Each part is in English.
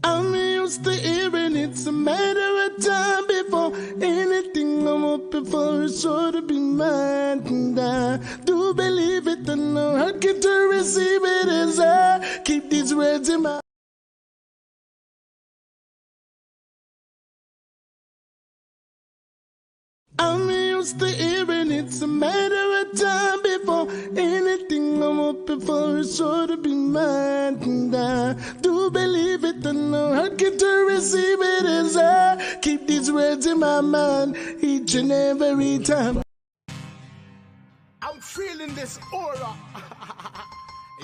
I'm used to hearing it's a matter of time before anything I'm up before is sure to be mine. And I do believe it, and no hurt get to receive it as I keep these words in my. I'm used to hearing it's a matter of time before anything I'm up before is sure to be mine. And I do believe it, and no hurt get to receive it as I keep these words in my mind each and every time. I'm feeling this aura.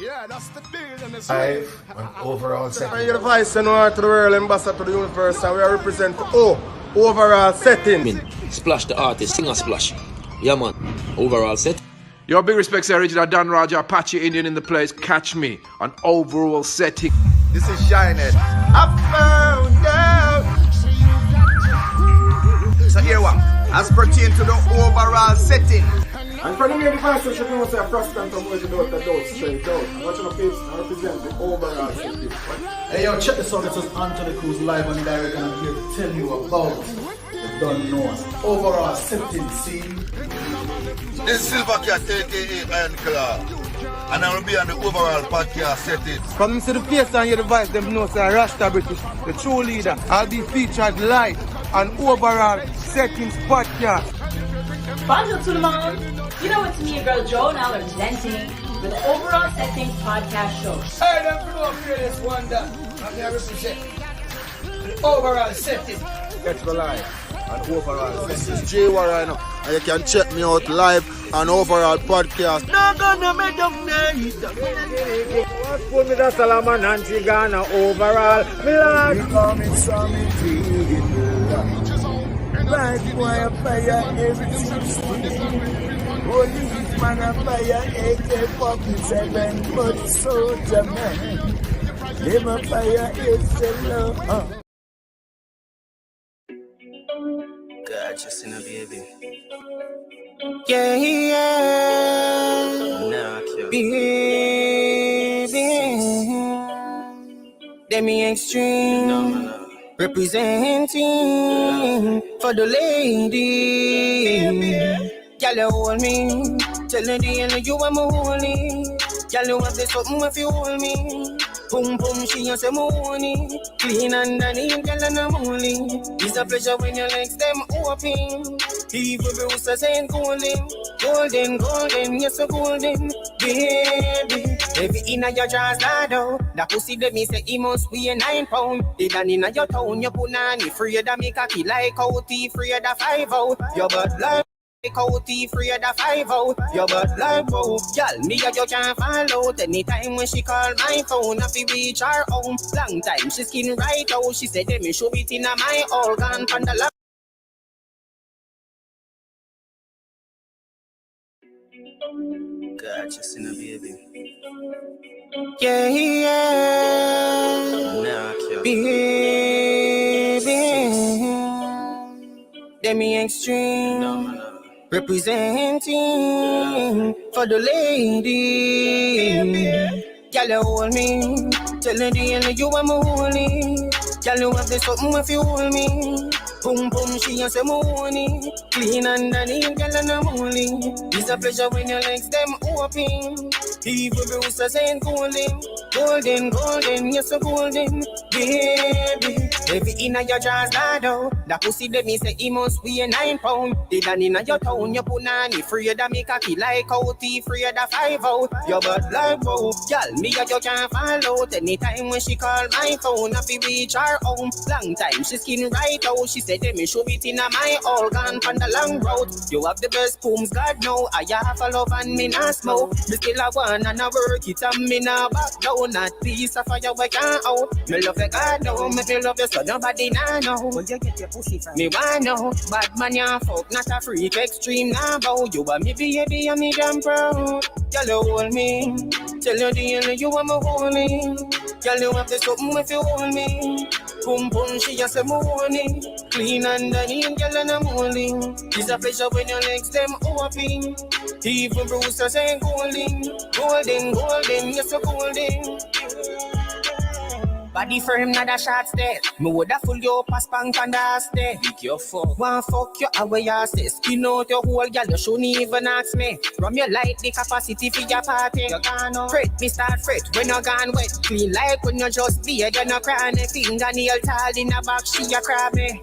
Yeah, that's the deal in this way. An overall setting. I'm the vice and to the world, ambassador to the universe, and we represent overall setting. Splash the artist, sing a splash. Yeah, man. Overall set. Your big respects, original Dan Raja, Apache Indian in the place. Catch me on overall setting. This is Shining. I found out. So here what? As pertain to the overall setting. And for the main device, you know say a prostant from where you know the door straight out. I'm watching my face and represent the overall setting. Hey yo, check this out. This is Anthony Cruz live and direct, and I'm here to tell you about the Don't Know Us overall setting scene. This is Silver Cat, aka Iron Claw, and I will be on the overall podcast setting. From them see the face and hear the voice, them know say Rasta British, the true leader. I'll be featured live on overall settings podcast. Bonjour tout le monde. You know it's me, your girl Jo, now representing with the Overall Settings podcast show. Hey, them know fearless wonder. I'm here represent the overall setting. Catch me live on overall. This is J right now, and you can check me out live on overall podcast. Not gonna make them nice. What's put me the Salaman and Tigana overall? Me coming some like wire fire, everything. Holy man of fire, AK-47, but soldier man. Never fire is the love. God, just in a baby. Yeah, yeah. Nah, Baby. Demy Xxtreme. No. Representing for the lady. Girl, you hold me. Tell the deal you are my holy. Girl, you have the something if you hold me. Boom, boom, she has a money. Clean underneath, girl, and I'm holy. It's a pleasure when your legs them open. Evil bruises ain't golden. Golden, golden, yes, so golden. Baby, every inna your jaws, lado. That pussy let me say he must be a 9 pound. They done inna your town, you put nanny. Free of me cocky like out, free of the 5 out. Your butt like out, free of the 5 out. Your butt like out. Y'all, me and you can't fall out. Anytime when she call my phone, I feel reach her home. Long time, she skin right out. She said, let me show it inna my organ. Pandala. God, just in a baby. Yeah, yeah. Nah, Baby. Demy Xxtreme. No. Representing for the lady. Girl, you hold me. Tell the deal you are my holy. Girl, you have the something if you hold me. Boom, boom, she has a money. Clean underneath, girl, and I'm holy. It's a pleasure when your legs them open. Evil bruises ain't golden. Golden, golden, yes, so golden. Baby, every inna your jaws, lado. That pussy let me say he must be a 9 pound. They done inna your town, you put nanny. Free of the me cocky like out, free of the 5 out. Your butt like wow. Y'all, me and you can't fall out. Anytime when she call my phone, I feel reach her home. Long time, she skin right out. She said, let me show it inna my organ on the long road. You have the best pooms, God know. I have a love and me not smoke. Me still a one and I work it and me not back down. Not piece of fire we can't out. Me love you God know. Me feel love you so nobody nah know. Where you get your pussy from? Me want know. Bad man ya fuck, not a freak extreme nah bow. You are me baby and me damn proud. Girl you hold me. Tell you deal you are my holy. Girl you have the something if you hold me. Boom boom she just a morning. Clean underneath, girl, and I'm holy. It's a pleasure when your legs them open. Even bruises ain't golden. Golden, golden, yes, so golden. Body firm, not a short step. Me woulda full you up a spank and a step. Big your fuck. One fuck you away your sis. Skin out your whole girl, you shouldn't even ask me. From your light, the capacity for your party. You gone out. Fret, me start fret when you gone wet. Clean like when you just be, you no cry. Fingernail tall in a back, she a cry me.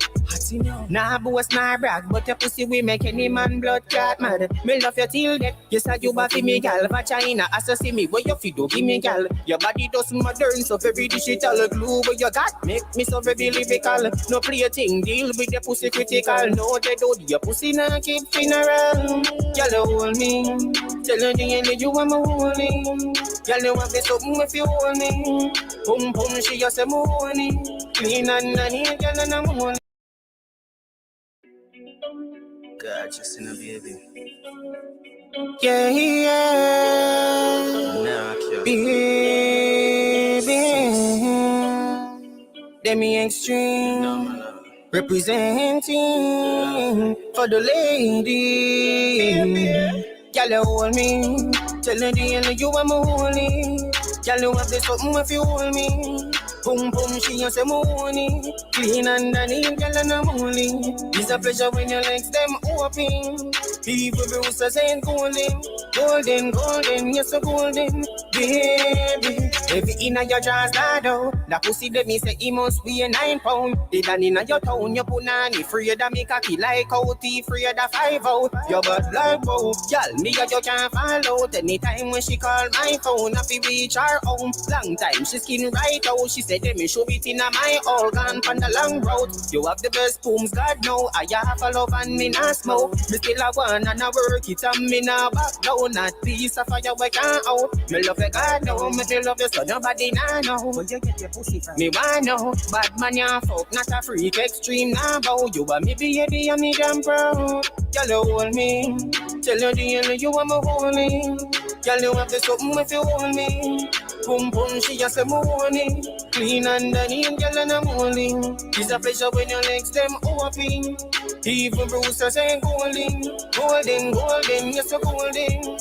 Nah boast, nah brag, but your pussy we make any man blood clot mad. Me love you till death. You said you baffy me gal, vagina. As you see me, what you feel do give me gal. Your body does modern, so very digital. Glue what you got, make me so very lyrical. No play a thing, deal with your pussy critical. No they do, your pussy nah keep funeral. Y'all hold me, tell her the end you want me holding. Y'all know want me something if you hold me. Boom boom, she just a morning. Clean and neat, y'all and I'm holding. God, just in a baby. Yeah, yeah. Baby. Demy Xxtreme. Representing for the lady. Y'all hold me. Tell her the end you want me holding. Y'all know have this something if you hold me. Boom boom, she just a morning. Clean underneath, girl and I'm holy. It's a pleasure when your legs them open. People bruises ain't golden. Golden, golden, you're so golden. Baby, every inna your jaws lado. That pussy that me say he must be a 9 pound. They done inna your town, you put nanny. Afraid of me cocky like out, afraid of 5 out. Your butt like bow. Y'all, me you can't fall out. Anytime when she call my phone, I feel reach her home. Long time, she skin right out. She said, let me show it in my organ from the long road. You have the best booms, God know. I have a love and me not smoke. Me still a one and I work it and me not back down. Not piece of fire we can't out. Me love you God know. Me feel love you so nobody nah know. Where you get your pussy from? Me want know. Bad man ya fuck, not a freak extreme nah bow. You a me baby and me damn proud. Y'all hold me. Tell her the end you want me holding. Y'all know have the something if you hold me. Boom boom, she just a morning. Clean underneath, girl and I'm holding. It's a pleasure when your legs them open. Even bruises ain't golden. Golden, golden, you're so golden.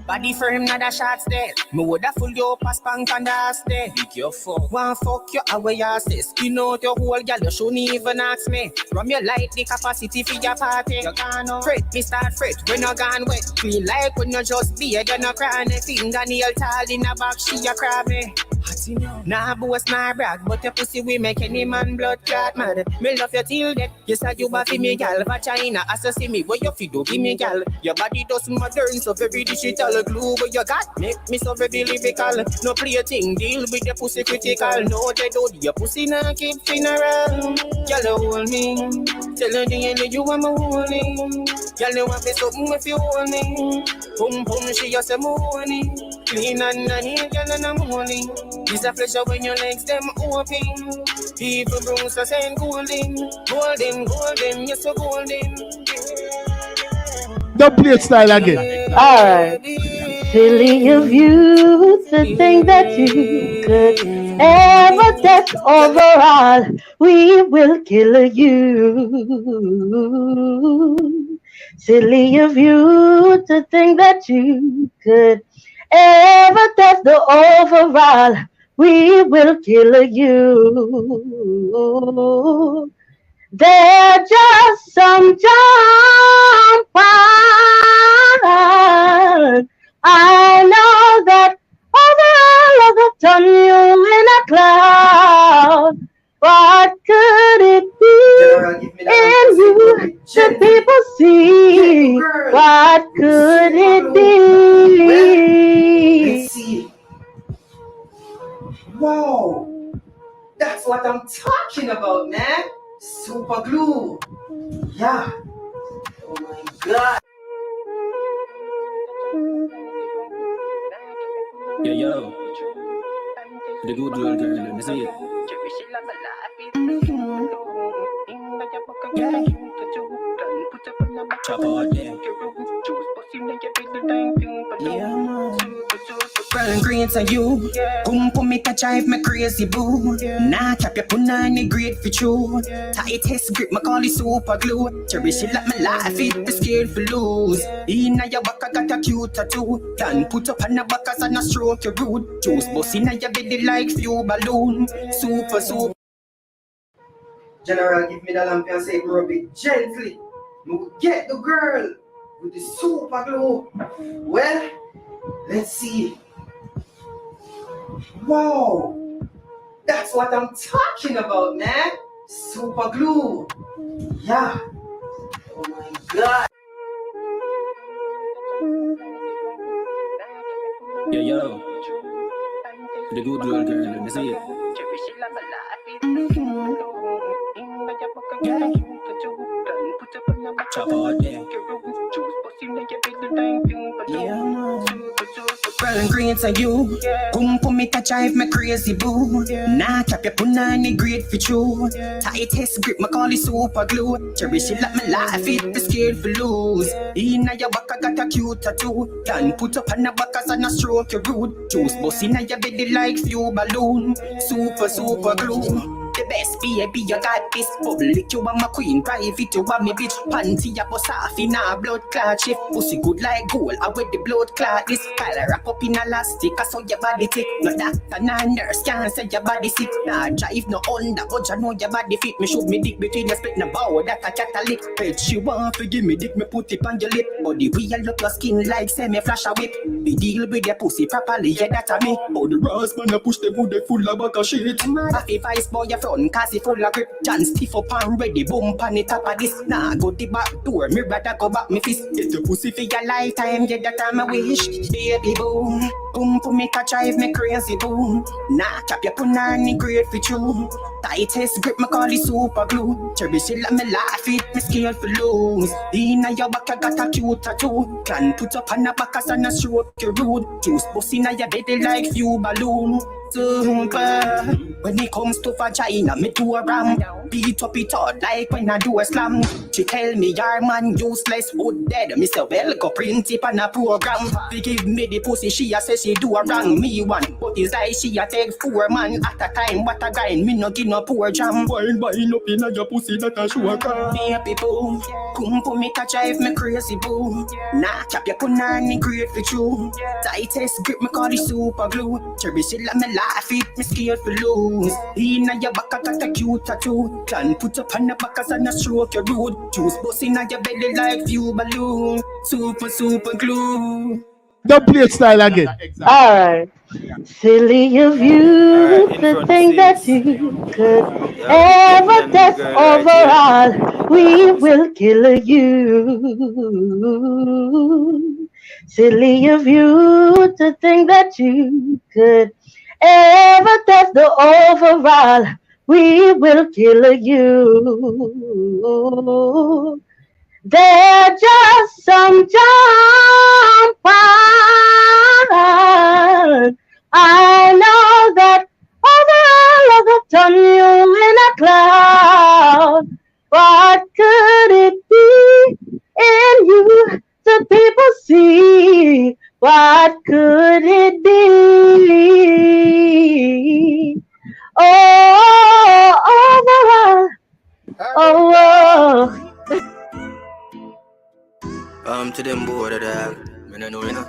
Body firm, not a short step. Me woulda full you up a spank and a step. Big your fuck. One fuck you away your sis. Skin out your whole girl, you shouldn't even ask me. From your light, the capacity for your party. You gone out. Fret, me start fret when you gone wet. Feel like when you just be, you no cry. Fingernail tall in a back, she a cry me. Nah boast, nah brag, but your pussy we make any man blood clot mad. Me love you till death. You said you baffy me gal, vagina. As you see me, what you feel do give me gal. Your body does modern, so very digital. Glue what you got, make me so very lyrical. No play a thing, deal with your pussy critical. No they do, your pussy nah keep funeral. Y'all hold me, tell her the end you want me holding. Y'all know have this something if you hold me. Boom boom, she just a morning. Clean underneath, girl and I'm holding. It's a pleasure when your legs them open. People bruises ain't golden. Golden, golden, you're so golden. Don't play it style again. Alright. Silly of you to think that you could ever test overall. We will kill you. Silly of you to think that you could ever test the overall. We will kill you. They're just some jump on. I know that overall of the done you in a cloud. What could it be in you? Should people see? What could it be? Let's see. Wow. That's what I'm talking about, man. Super glue. Yeah. Oh my God. Yo. The good girl, let me see it. Chop out there. Yeah, man. Well, green to you. Pum pum make a drive me crazy boo. Nah, cap your punani great for true. Tightest grip, my call it super glue. Cherish it like my life, it be scared for lose. Inna your back, I got a cute tattoo. Can put up on the back as and a stroke your rude. Juice bust inna your belly like fuel balloon. Super, super. General, give me the lamp and say, rub it gently. We get the girl with the super glue. Well, let's see. Wow, that's what I'm talking about, man. Super glue. Yeah. Oh my God. Yo. The good girl, let me see it. Chop out there. Well, green to you. Pum pum make a drive me crazy boo. Nah, cap your punani great for true. Tightest grip, my call it super glue. Cherish it like my life, it be scared for lose. Inna your back, I got a cute tattoo. Can put up on the back as and a stroke your rude. Juice bust inna your belly like fuel balloon. Super, super glue. The best baby, you got this. Public, you are my queen. Private, you are me bitch. Panty, you bust off in a blood clot shift. Pussy good like gold, I wear the blood clot. This color wrap up in elastic, I saw your body tick. No doctor, no nurse can't say your body sick. Nah, drive no under, but you know your body fit. Me shoot me dick between your split, no bow, that a Catholic. Bitch, she want to give me dick, me put it on your lip. Body real up your skin like semi-flash a whip. We deal with your pussy properly, yeah, that a me. Oh, the brass man, I push them good, they full of bag of shit. Happy vice boy, your front, cause it full of grip. John stiff up and ready, boom on the top of this. Nah, go the back door, me rather go back me fist. Get your pussy for your lifetime, yeah, that time I wish. Baby boom, boom, put me catch drive me crazy boom. Nah, cap your punani great for true. Tightest grip, me call it super glue. Cherish it like me life, it me scared for lose. Inna your back, I got a cute tattoo. Can put up on the back as and a stroke your rude. Juice bust inna your belly like fuel balloon. Super. When it comes to vagina, me do a ram. Beat up it out like when I do a slam. She tell me your man useless, wood dead. Me say well, go print it on a program. They give me the pussy, she a say she do a wrong. Me one, but it's like she a take 4 man at a time. What a grind, me no give no poor jam. Wine up inna your pussy, that a show a car. Baby boom, pum pum make a drive me crazy boom. Nah, chop your punani great for true. Tightest grip, me call it super glue. Cherish it like me life, it me scared for lose. Inna your back, I got a cute tattoo. Can put up on the back as and a stroke your rude. Juice bust inna your belly like fuel balloon. Super, super glue. Don't play it style again. Alright. Silly of you to think that you could ever test overall. We will kill you. Silly of you to think that you could ever test the overall. We will kill you. They're just some jump on. I know that overall I have done you in a cloud. What could it be in you that people see? What could it be? Oh, overall. Oh. To them board of dog, me no know, you know.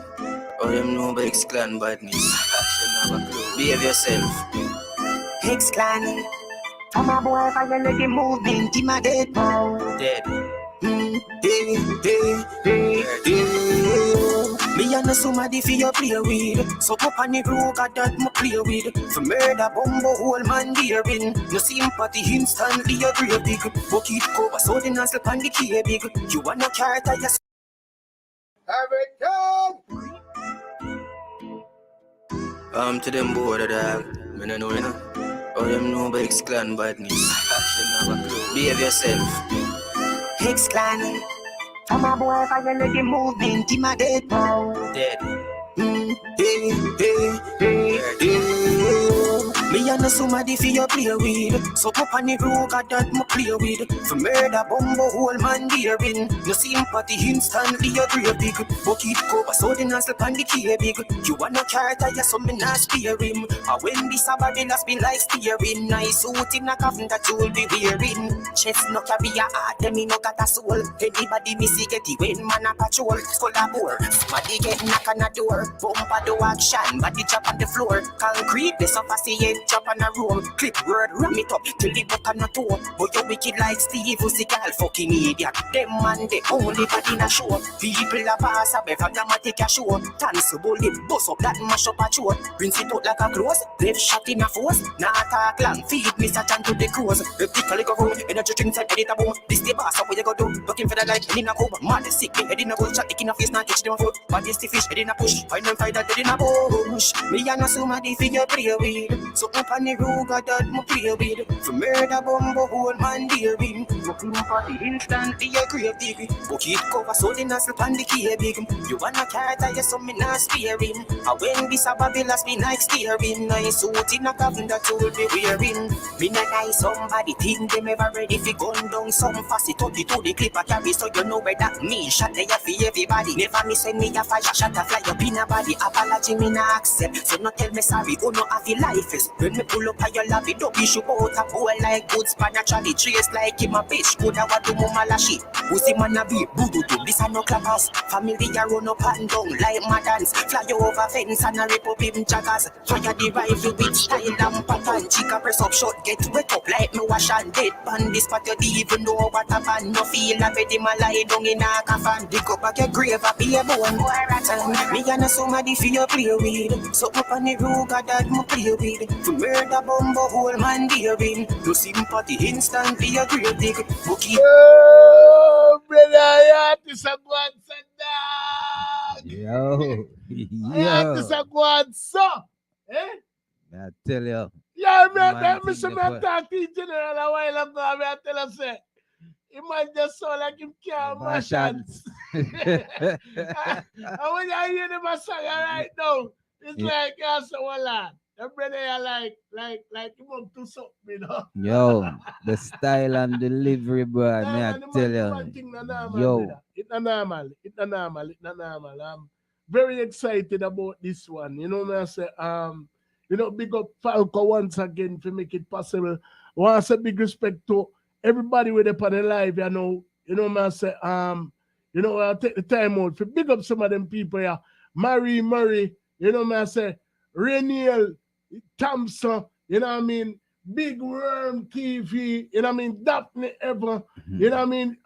Oh, them know about X-Clan badness. Behave yourself. X-Clan. I'm a boy, if I let the movement in my dead. Dead. Me and somebody for you play with. So up on the road, got that me play with. For murder, bumbo, whole man daring. No sympathy, instantly you grave big. Bucket cover, so the nozzle on the key big. You want no character, you to them board of dog, me no know, you know. Oh, them know about X-Clan badness. Behave yourself. X-Clan. I'm a boy, if I let the movement in my dead. Dead. Me Me and somebody for you play with. So up on the road, got that me play with. For murder, bumbo, whole man daring. No sympathy, instantly you grave big. Bucket cover, so the nozzle pan the key big. You want no character, you so me not spare him. And when this a body last be like steering. Nice suit in a coffin that you'll be wearing. Chest no carry a heart, them me no got a soul. Anybody missy get it when man a patrol. Full of bore, somebody get knock on a door. Bumper do action, body chop on the floor. Concrete, the suffer see it chop on a room. Clip word, ram it up till the book on a toe. But you wicked like Steve, who's the girl fucking idiot. Them man, the only body in a show. People a pass a bev, them a take a show. Dance bullet, bust up that mash up a throat. Rinse it out like a clothes, left shot in a force. Nah talk long, feed Mr. Chan to the crows. If the colleague go road, energy drinks and edit a bone. This the boss, what you go do? Looking for the light, head in a cold. Mad sick, head in a cold, shot in a face, not touch them a foot. Body stiff fish, head in a push. Find them fight that head in a bush. Me and no somebody figure play with. So up on the road, got that me play with. For murder, bumbo, whole man daring. Looking for the instantly you grave dig. Bucket cover, so the nozzle pan the key big. You want a character, you so me not spare him. And when this a Babylon be like steering. Nice suit in a coffin that you will be wearing. Me not nice somebody think them ever ready fi gun down some fussy 30 to the clip I carry. So you know where that mean. Shot there for everybody. Never me send me a fire shot a fly up in a body. Apology me not accept. So no tell me sorry. Oh no have your life is. When me pull up on your lobby, don't issue out a boy like goods pan naturally. Trace like him a bitch. Could I want to mama la shit. Who's the man a be? Voodoo do. This a no clappers. Family a run up and down like madans. Fly over fence and a rip up him jaggers. Fire the rifle with style and pattern. Chica press up shot, get wet up like me wash and dead pan. This spot you don't even know what a ban. No feel a bed him a lie down in a coffin. Dig up back your grave a be a bone boy rotten. Me and a somebody for you play with. So up on the road got that me play with. For murder bumbo whole man daring. No sympathy instantly you grave dig. Bookie. Oh, brother, this a good dog. Yo. This a good son. Eh? I tell you. Yeah, me say me talk to general a while ago. I tell you say, he might just sound like him can't mash hands. And when you hear him a song right now, it's like you say, well, lad, the brother like him up to something, you know. Yo, the style and delivery, bro. I tell you. Yo, it's not normal. I'm very excited about this one. You know what I say? You know, big up Falco once again to make it possible. I want to say big respect to everybody with up on the live, you know. You know what I say? You know, I'll take the time out to big up some of them people here. Marie Murray, you know what I say? Reniel Thompson, you know what I mean? Big Worm TV, you know what I mean? Daphne Ever, you know what I mean?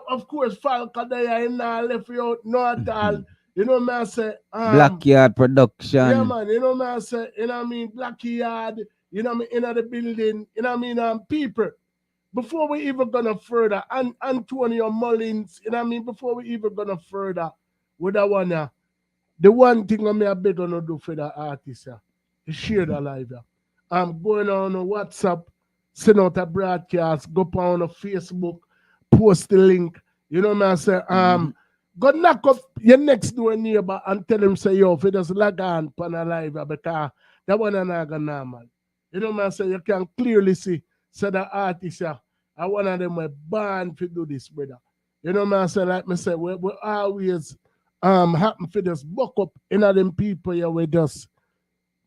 Of course, Falco there, him not left you out, no at all. You know what I say? Blackyard Production. Yeah, man. You know what I say? You know what I mean? Blackyard. You know what I mean? In the building. You know what I mean? People. Before we even gonna further, and Antonio Mullins. You know what I mean? Before we even gonna further with that one, the one thing I'm gonna do for the artist, is share the live. I'm going on WhatsApp, send out a broadcast, go on Facebook, post the link. You know what I say? Go knock up your next door neighbor and tell him, say, yo, if it does log on pan a live, because that one is not normal. You know what I say? You can clearly see, say the artist, and one of them were born to do this, brother. You know what I say? Like me say, we always happen for this buck up in them people here with us.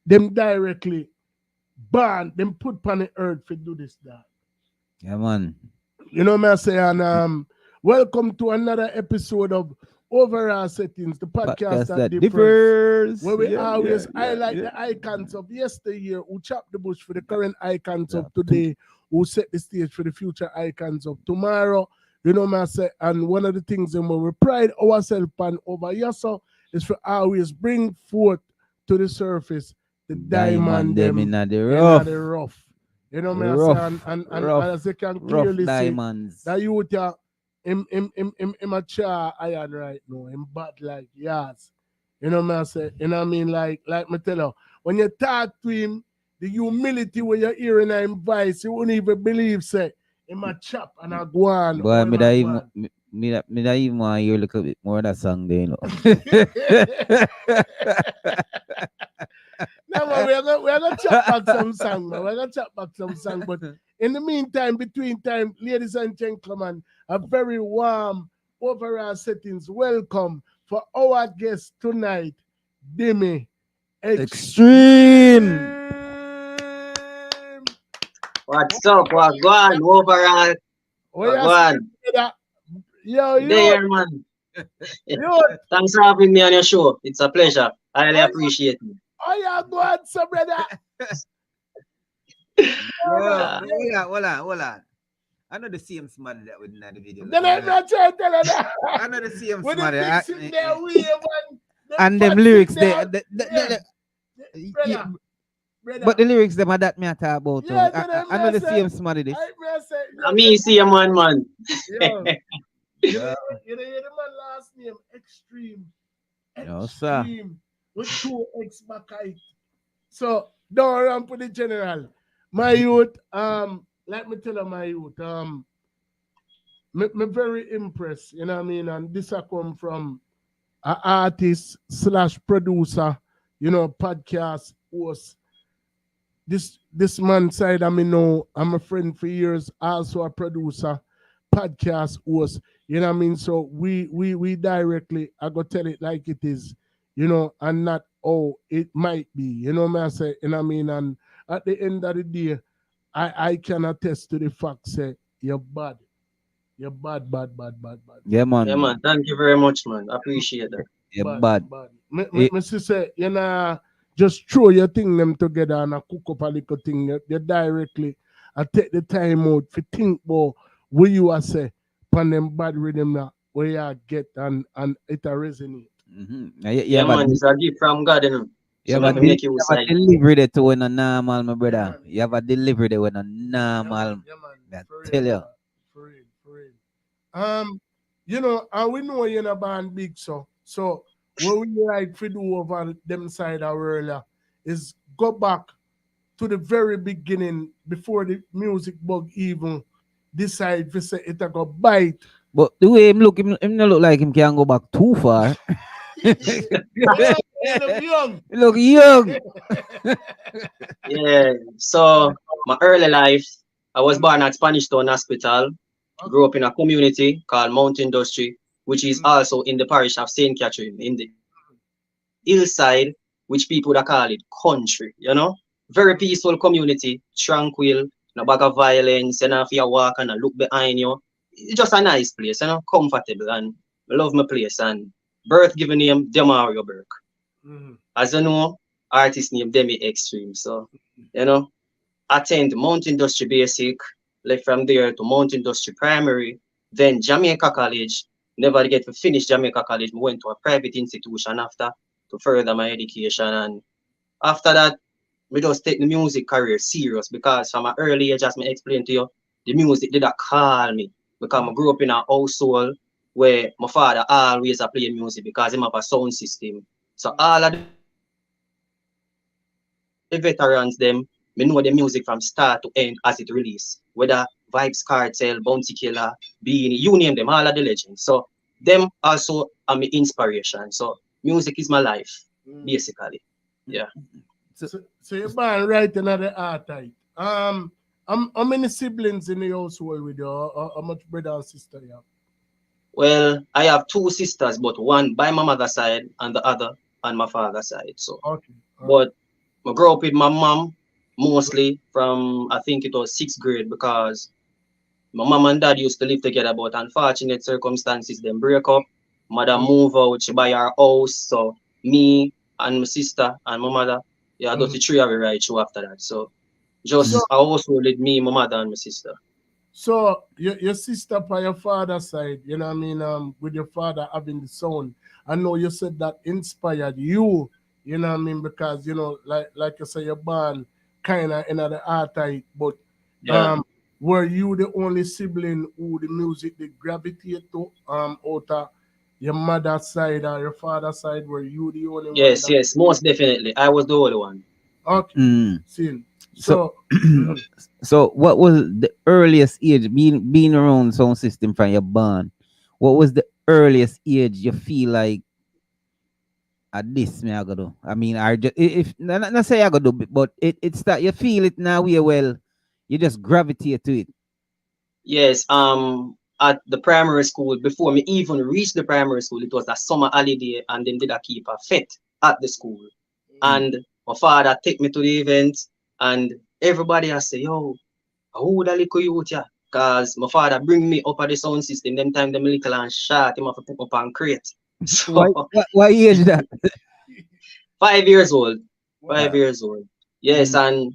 Them directly born, them put on the earth to do this, that. Yeah, man. You know what I say? And welcome to another episode of Overall Settings, the podcast that differs. Where we always highlight the icons of yesteryear, who chop the bush for the current icons of today, who set the stage for the future icons of tomorrow. You know what I say? And one of the things that we pride ourselves on over here is for always bring forth to the surface the diamond them in the rough. You know what I say? And as you can clearly see, that youth him a char iron right now, him bad like yes. You know what I say? You know what I mean? Like me tell you, when you talk to him, the humility when you're hearing him voice, you wouldn't even believe, say, him a chop and a go on. Boy, me da even want to hear a little bit more of that song there, you know. No, man, we're gonna chat back some song, man. We're gonna chat back some song. But in the meantime, between time, ladies and gentlemen, a very warm overall settings welcome for our guest tonight, Demy Xtreme. What's up? What going overall? What going? Yo, There, man. Thanks for having me on your show. It's a pleasure. I really appreciate it. Oh, yeah, go on, so brother. Hold on. I know the same smart that with the video. Then I'm not trying to tell you that. I know the same When smart. they fixing their way, man. And them lyrics there. Brother. But the lyrics them are that me I talk about. Yeah, I know the same smart this. I mean, see a man. Yo. You know the man last name Xtreme. No, sir. With 2 X back height. So don't run for the general. My youth, let me tell you, my youth, me very impressed, you know what I mean? And this I come from an artist / producer, you know, podcast host. This man side, I mean, know I'm a friend for years, also a producer, podcast host, you know what I mean? So we directly, I go tell it like it is, you know, and not oh it might be, you know what I say, you know what I mean? And at the end of the day, I can attest to the fact say you're bad. You're bad. Yeah, man. Yeah, man. Thank you very much, man. I appreciate that. You're bad. Me say, you know, just throw your thing them together and I cook up a little thing. You directly, I take the time out to think about what you are say, pan them bad rhythm that where you get and it resonate. Mm-hmm. Yeah, man, it's a gift from God, you know. You So have a delivery that to when a normal, my brother. You have a delivery that when a normal. I tell you. For real. You know, and we know you're in a band big, so what we like to do over them side of world is go back to the very beginning before the music bug even decide to say it a go bite. But the way him look like him can go back too far. He look young. He look young. Yeah. So my early life, I was born at Spanish Town Hospital. Grew up in a community called Mount Industry, which is also in the parish of St. Catherine, in the hillside, which people would call it country, you know. Very peaceful community, tranquil, no bag of violence, you know, if you walk and look behind you. It's just a nice place, you know, comfortable, and I love my place. And birth given name Demario Burke. As you know, artist name Demy Xxtreme. So, you know, attend Mount Industry Basic, left from there to Mount Industry Primary, then Jamaica College. Never get to finish Jamaica College. I went to a private institution after to further my education. And after that, we just take the music career serious because from an early age, as I explained to you, the music did call me. Because I grew up in a household where my father always play music because he have a sound system. So all of the veterans, them, me know the music from start to end as it release. Whether Vibes Cartel, Bounty Killer, Beanie, you name them, all of the legends. So them also are my inspiration. So music is my life, basically. Yeah. So you're born right in the art type. How many siblings in the household with you? How much brother and sister you have? Well, I have 2 sisters, but one by my mother's side and the other on my father's side. So, okay. But I grew up with my mom mostly from, I think it was 6th grade, because my mom and dad used to live together, but unfortunate circumstances, them break up. Mother move out, she buy her house. So me and my sister and my mother, yeah, those 3 of we right through after that. So just a household with me, my mother and my sister. So your sister by your father's side, you know what I mean, with your father having the sound, I know you said that inspired you, you know what I mean, because, you know, like you say, you're born kind of in the art type, but were you the only sibling who the music did gravitate to out of your mother's side or your father's side? Were you the only one? Yes, most definitely. I was the only one. Okay. See. So, so what was the earliest age being around sound system from your band? What was the earliest age you feel like at this me I go do. I mean, I just if not say I go do, but it's that you feel it now. We well, you just gravitate to it. Yes, at the primary school, before me even reach the primary school, it was a summer holiday, and then did I keep a fete at the school. And my father take me to the event, and everybody I say, yo, who the little youth yeah? Cause my father bring me up at the sound system. Them time them little and short, him have to put up on crate. So Why age that? 5 years old. 5 Wow. years old. Yes, and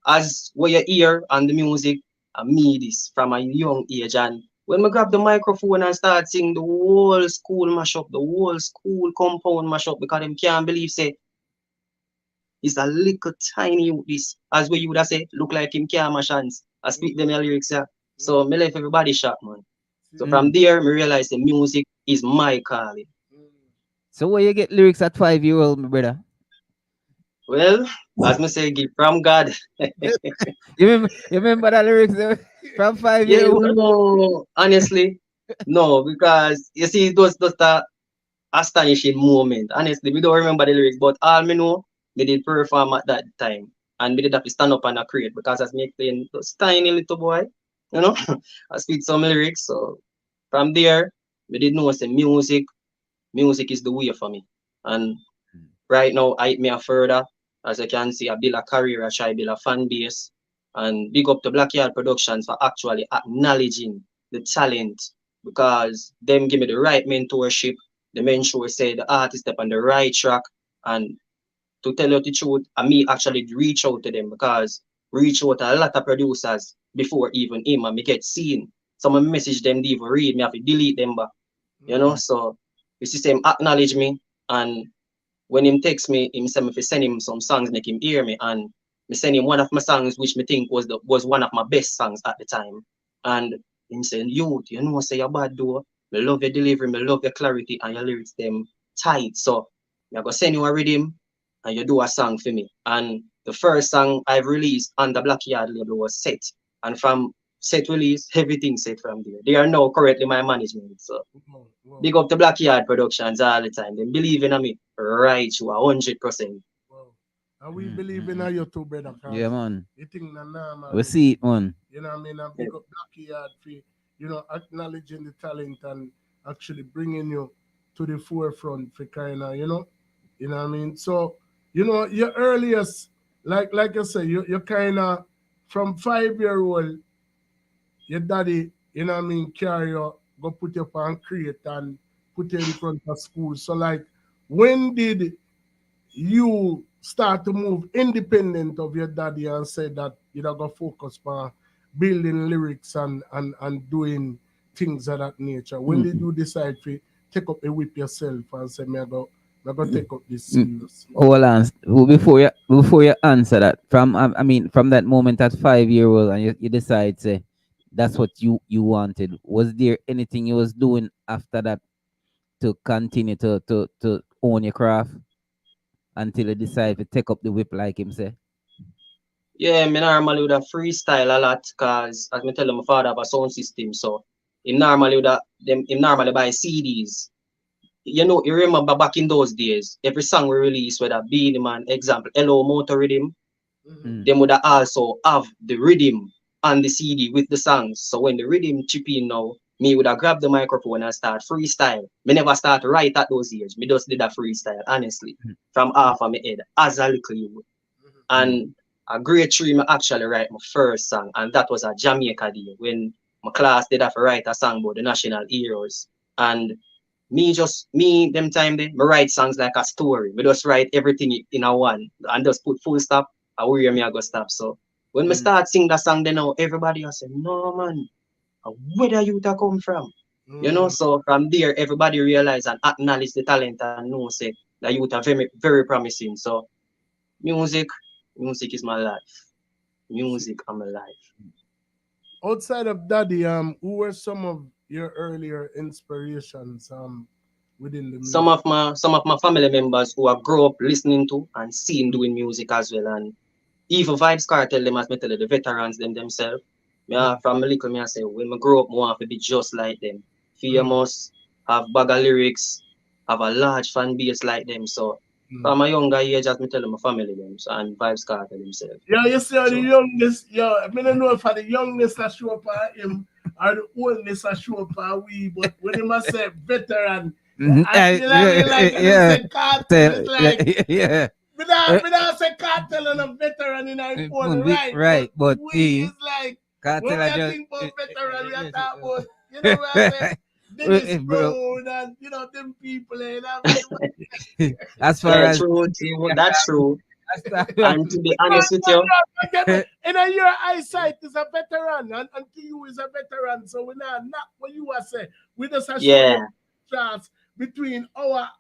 as what you hear on the music, I me this from a young age. And when I grab the microphone and start singing, the whole school mash up, the whole school compound mash up because them can't believe say it's a little tiny youth this. As what you would have said, look like him can't mash hands. I speak them lyrics yeah. So me left everybody shocked, man. So from there, me realize the music is my calling. So where you get lyrics at 5-year-old, my brother? Well, as me say, give from God. You remember that lyrics from 5-year-old? No, honestly, no, because you see, it was just a astonishing moment. Honestly, we don't remember the lyrics, but all me know, me did perform at that time. And me did have to stand up and a crate because as me explain, those tiny little boy, you know, I speak some lyrics. So from there, me did know say music is the way for me. And right now, I me a further, as you can see, I build a career, I try build a fan base, and big up to Blackyard Productions for actually acknowledging the talent because them give me the right mentorship. The mentor say the artist step on the right track, and to tell you the truth, I me actually reach out to them because reach out to a lot of producers before even him and me get seen. Some of message them they even read me have to delete them back. You know, so the system acknowledge me and when him text me, him say me fi send him some songs, make him hear me, and me send him one of my songs, which me think was one of my best songs at the time. And him saying, "Youth, you know, say you're bad though. Me love your delivery, me love your clarity, and your lyrics them tight. So I go send you a rhythm, and you do a song for me." And the first song I've released on the Blackyard label was Set, and from Set release, everything set from there. They are now currently my management. So big up the Blackyard Productions all the time. They believe in me right to 100%. And we believe in you too, brother. Yeah, man. You think na normal. We see it, man. You know what I mean? And big up Blackyard for, you know, acknowledging the talent and actually bringing you to the forefront for kind of, you know what I mean? So, you know, your earliest, like I say, you kind of, from 5-year-old, your daddy, you know what I mean, carry you, go put you up and create and put you in front of school. So, like, when did you start to move independent of your daddy and say that you're going to focus on building lyrics and doing things of that nature? When did you decide to take up a whip yourself and say, I'm going to take up this serious? Hold on. Before you answer that, from I mean from that moment at 5-year-old and you decide say that's what you wanted. Was there anything you was doing after that to continue to own your craft until you decide to take up the whip like him say? Yeah, me normally would have freestyle a lot because as me tell my father have a sound system, so him normally buy CDs. You know, you remember back in those days, every song we release, whether Beanie Man, example, Hello Motor Rhythm, them would also have the rhythm on the CD with the songs. So when the rhythm chip in now, me would have grabbed the microphone and start freestyle. Me never start right at those years. Me just did a freestyle, honestly, from half of my head as a little youth. And a grade 3, me actually write my first song, and that was a Jamaica Day when my class did have to write a song about the national heroes. And them time there, me write songs like a story. Me just write everything in a one and just put full stop and where me I go stop. So when me start sing that song, then now everybody I say, no man, where the youth a come from? You know, so from there everybody realize and acknowledge the talent and know say the youth are very, very promising. So music is my life. Music and my life. Outside of Daddy, who were some of your earlier inspirations within the music? Some of my family members who I grew up listening to and seeing doing music as well, and even Vibes Cartel them as me tell you, the veterans themselves. From a little me I say when I grow up I want to be just like them. Famous, have bag of lyrics, have a large fan base like them. So from a younger age, as me tell my family them, so and Vibes Cartel himself. Yo, you see how the youngest, I don't know if the youngest that show up on him or the oldest that show up on we, but when he must say veteran, I feel like say cartel, it's like, yeah. Without say cartel and a veteran in our phone, right? But we is like, when we think about veteran, we are talking about, you know what I'm saying? Dennis Brown and, them people, as far as that's true. And to be honest with you, in your eyesight is a veteran, and to you is a veteran. So we're not what you are saying. We just have chance between our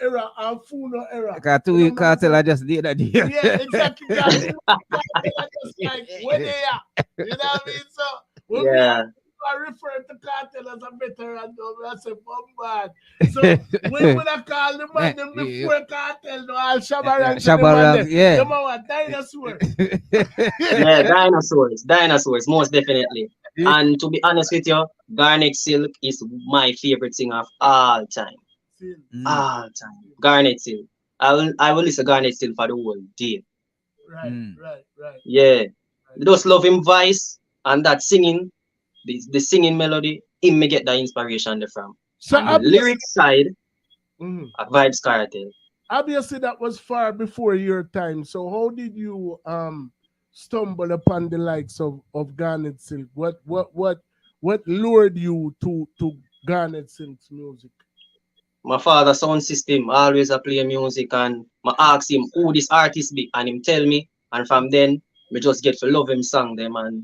era and Funo era. Cartel, I just did that. Yeah, exactly. Cartel, just like where they are. You know what I mean? So when I refer to Cartel as a veteran, I say bombard. So when I call the man them before Cartel, all Shabarang, yeah. Them are dinosaurs. dinosaurs, most definitely. And to be honest with you, Garnet Silk is my favorite singer of all time. All time. Garnet Silk. I will listen to Garnet Silk for the whole day. Right. Yeah. I just love him voice and that singing. The singing melody, him me get the inspiration from. So the lyrics side, at Vibes Cartel. Obviously, that was far before your time. So how did you stumble upon the likes of Garnet Silk? What lured you to Garnet Silk's music? My father sound system always a play music, and I ask him who this artist be, and him tell me, and from then me just get to love him song them and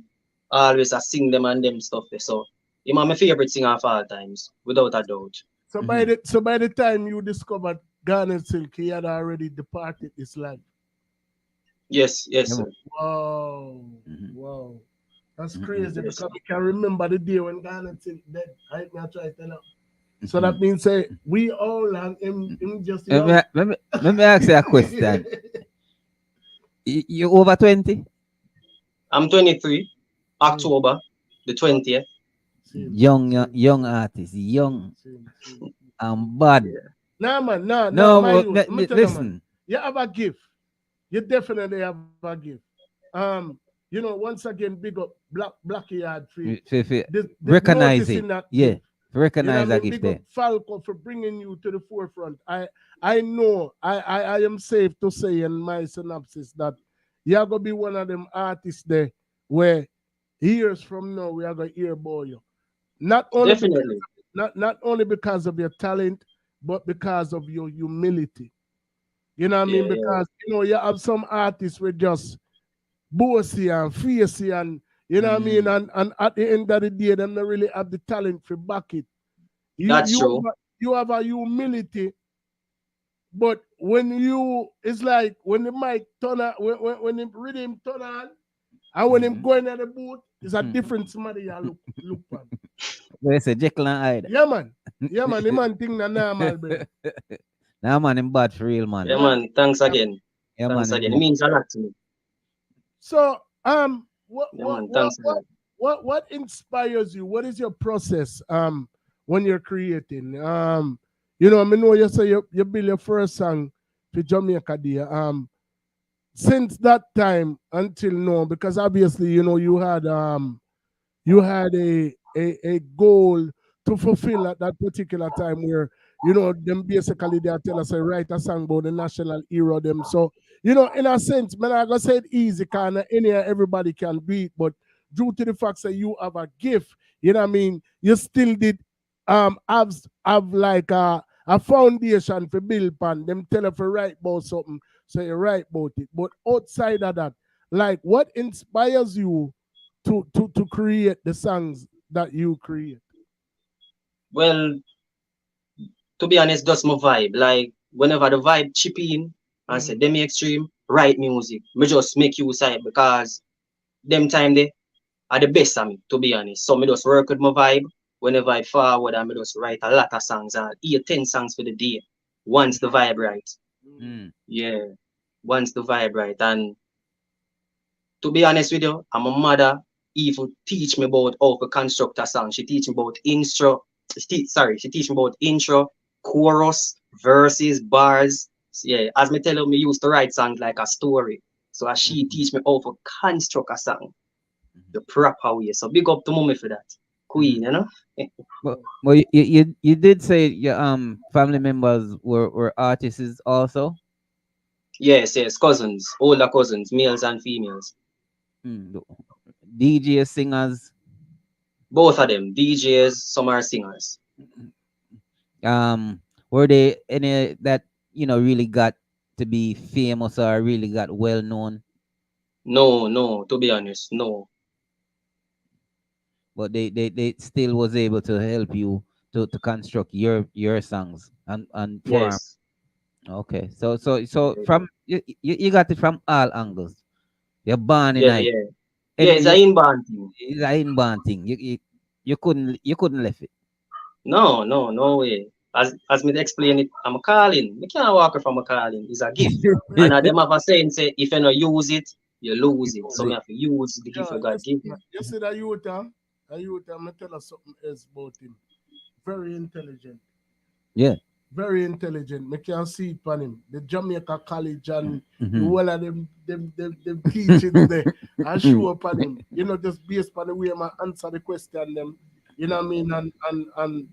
always I sing them and them stuff. So him are my favorite singer of all times, without a doubt. So by the time you discovered Garnet Silk, he had already departed this life. Yes, sir. Wow. That's crazy because we can remember the day when Garnet Silk dead. I try to tell you. So that means we all and him just let me ask you a question. You over 20? I'm 23. October the 20th. Young artist, young and bad. No, man, listen. You have a gift. You definitely have a gift. Once again, big up Blackyard for recognize it. Recognize that gift there. Falco for bringing you to the forefront. I know I am safe to say in my synopsis that you're gonna be one of them artists there where years from now we are gonna hear about you. Not only because of your talent, but because of your humility. You know what I mean? Because you have some artists with just bossy and fiercey and you know what I mean, and at the end of the day, them don't really have the talent to back it. That's true. You have a humility, but it's like when the mic turn on, when the rhythm turn on, and when him going at the booth, it's a different somebody you look for. Where's a Jekyll and Hyde? Yeah, man. The man think na normal, bro. Nah, man, him bad for real, man. Yeah, man. Thanks again. Yeah, thanks again. It means a lot to me. So, what inspires you? What is your process when you're creating? I know you say you build your first song for Jamaica there. Since that time until now, because obviously you had a goal to fulfill at that particular time where them basically they tell us to write a song about the national hero them. So in a sense, man, I gonna say it easy, kinda everybody can do it, but due to the fact that you have a gift, you know what I mean, you still did have like a foundation for build pan. Them tell you to write about something, so you write about it. But outside of that, like what inspires you to create the songs that you create? Well, to be honest, that's my vibe. Like whenever the vibe chip in and say Demy Xxtreme, write music. Me just make use of it because them time they are the best of me, to be honest. So me just work with my vibe. Whenever I forward, I me just write a lot of songs and 10 songs for the day. Once the vibe right. Yeah. Once the vibe right. And to be honest with you, I'm a mother. Even teach me about how to construct a song. She teach me about intro. She teach me about intro, chorus, verses, bars. So, yeah, as me tell you, me used to write songs like a story. So as she teach me how to construct a song the proper way. So big up to mommy for that. Queen, you know? But you did say your family members were artists also. Yes, yes, cousins, older cousins, males and females. DJs, singers. Both of them, DJs, some are singers. Were they any that really got to be famous or really got well known? No, to be honest, no. But they still was able to help you to construct your songs and form. Yes. Okay, so from you got it from all angles. You're born in Yeah, it. yeah. Yeah, it's an inborn thing. It's an inborn thing. You couldn't left it. No way. As me explain it, I'm a calling. Me can't walk from a calling. It's a gift. And them have a saying say if you don't use it, you lose it. So me have to use the gift God give me. You see that youth, I'm gonna tell us something else about him. Very intelligent. Yeah. Very intelligent. Me can see it on him. The Jamaica College and all of them teachings there. I show up on him. Just based on the way I answer the question them. You know what I mean? And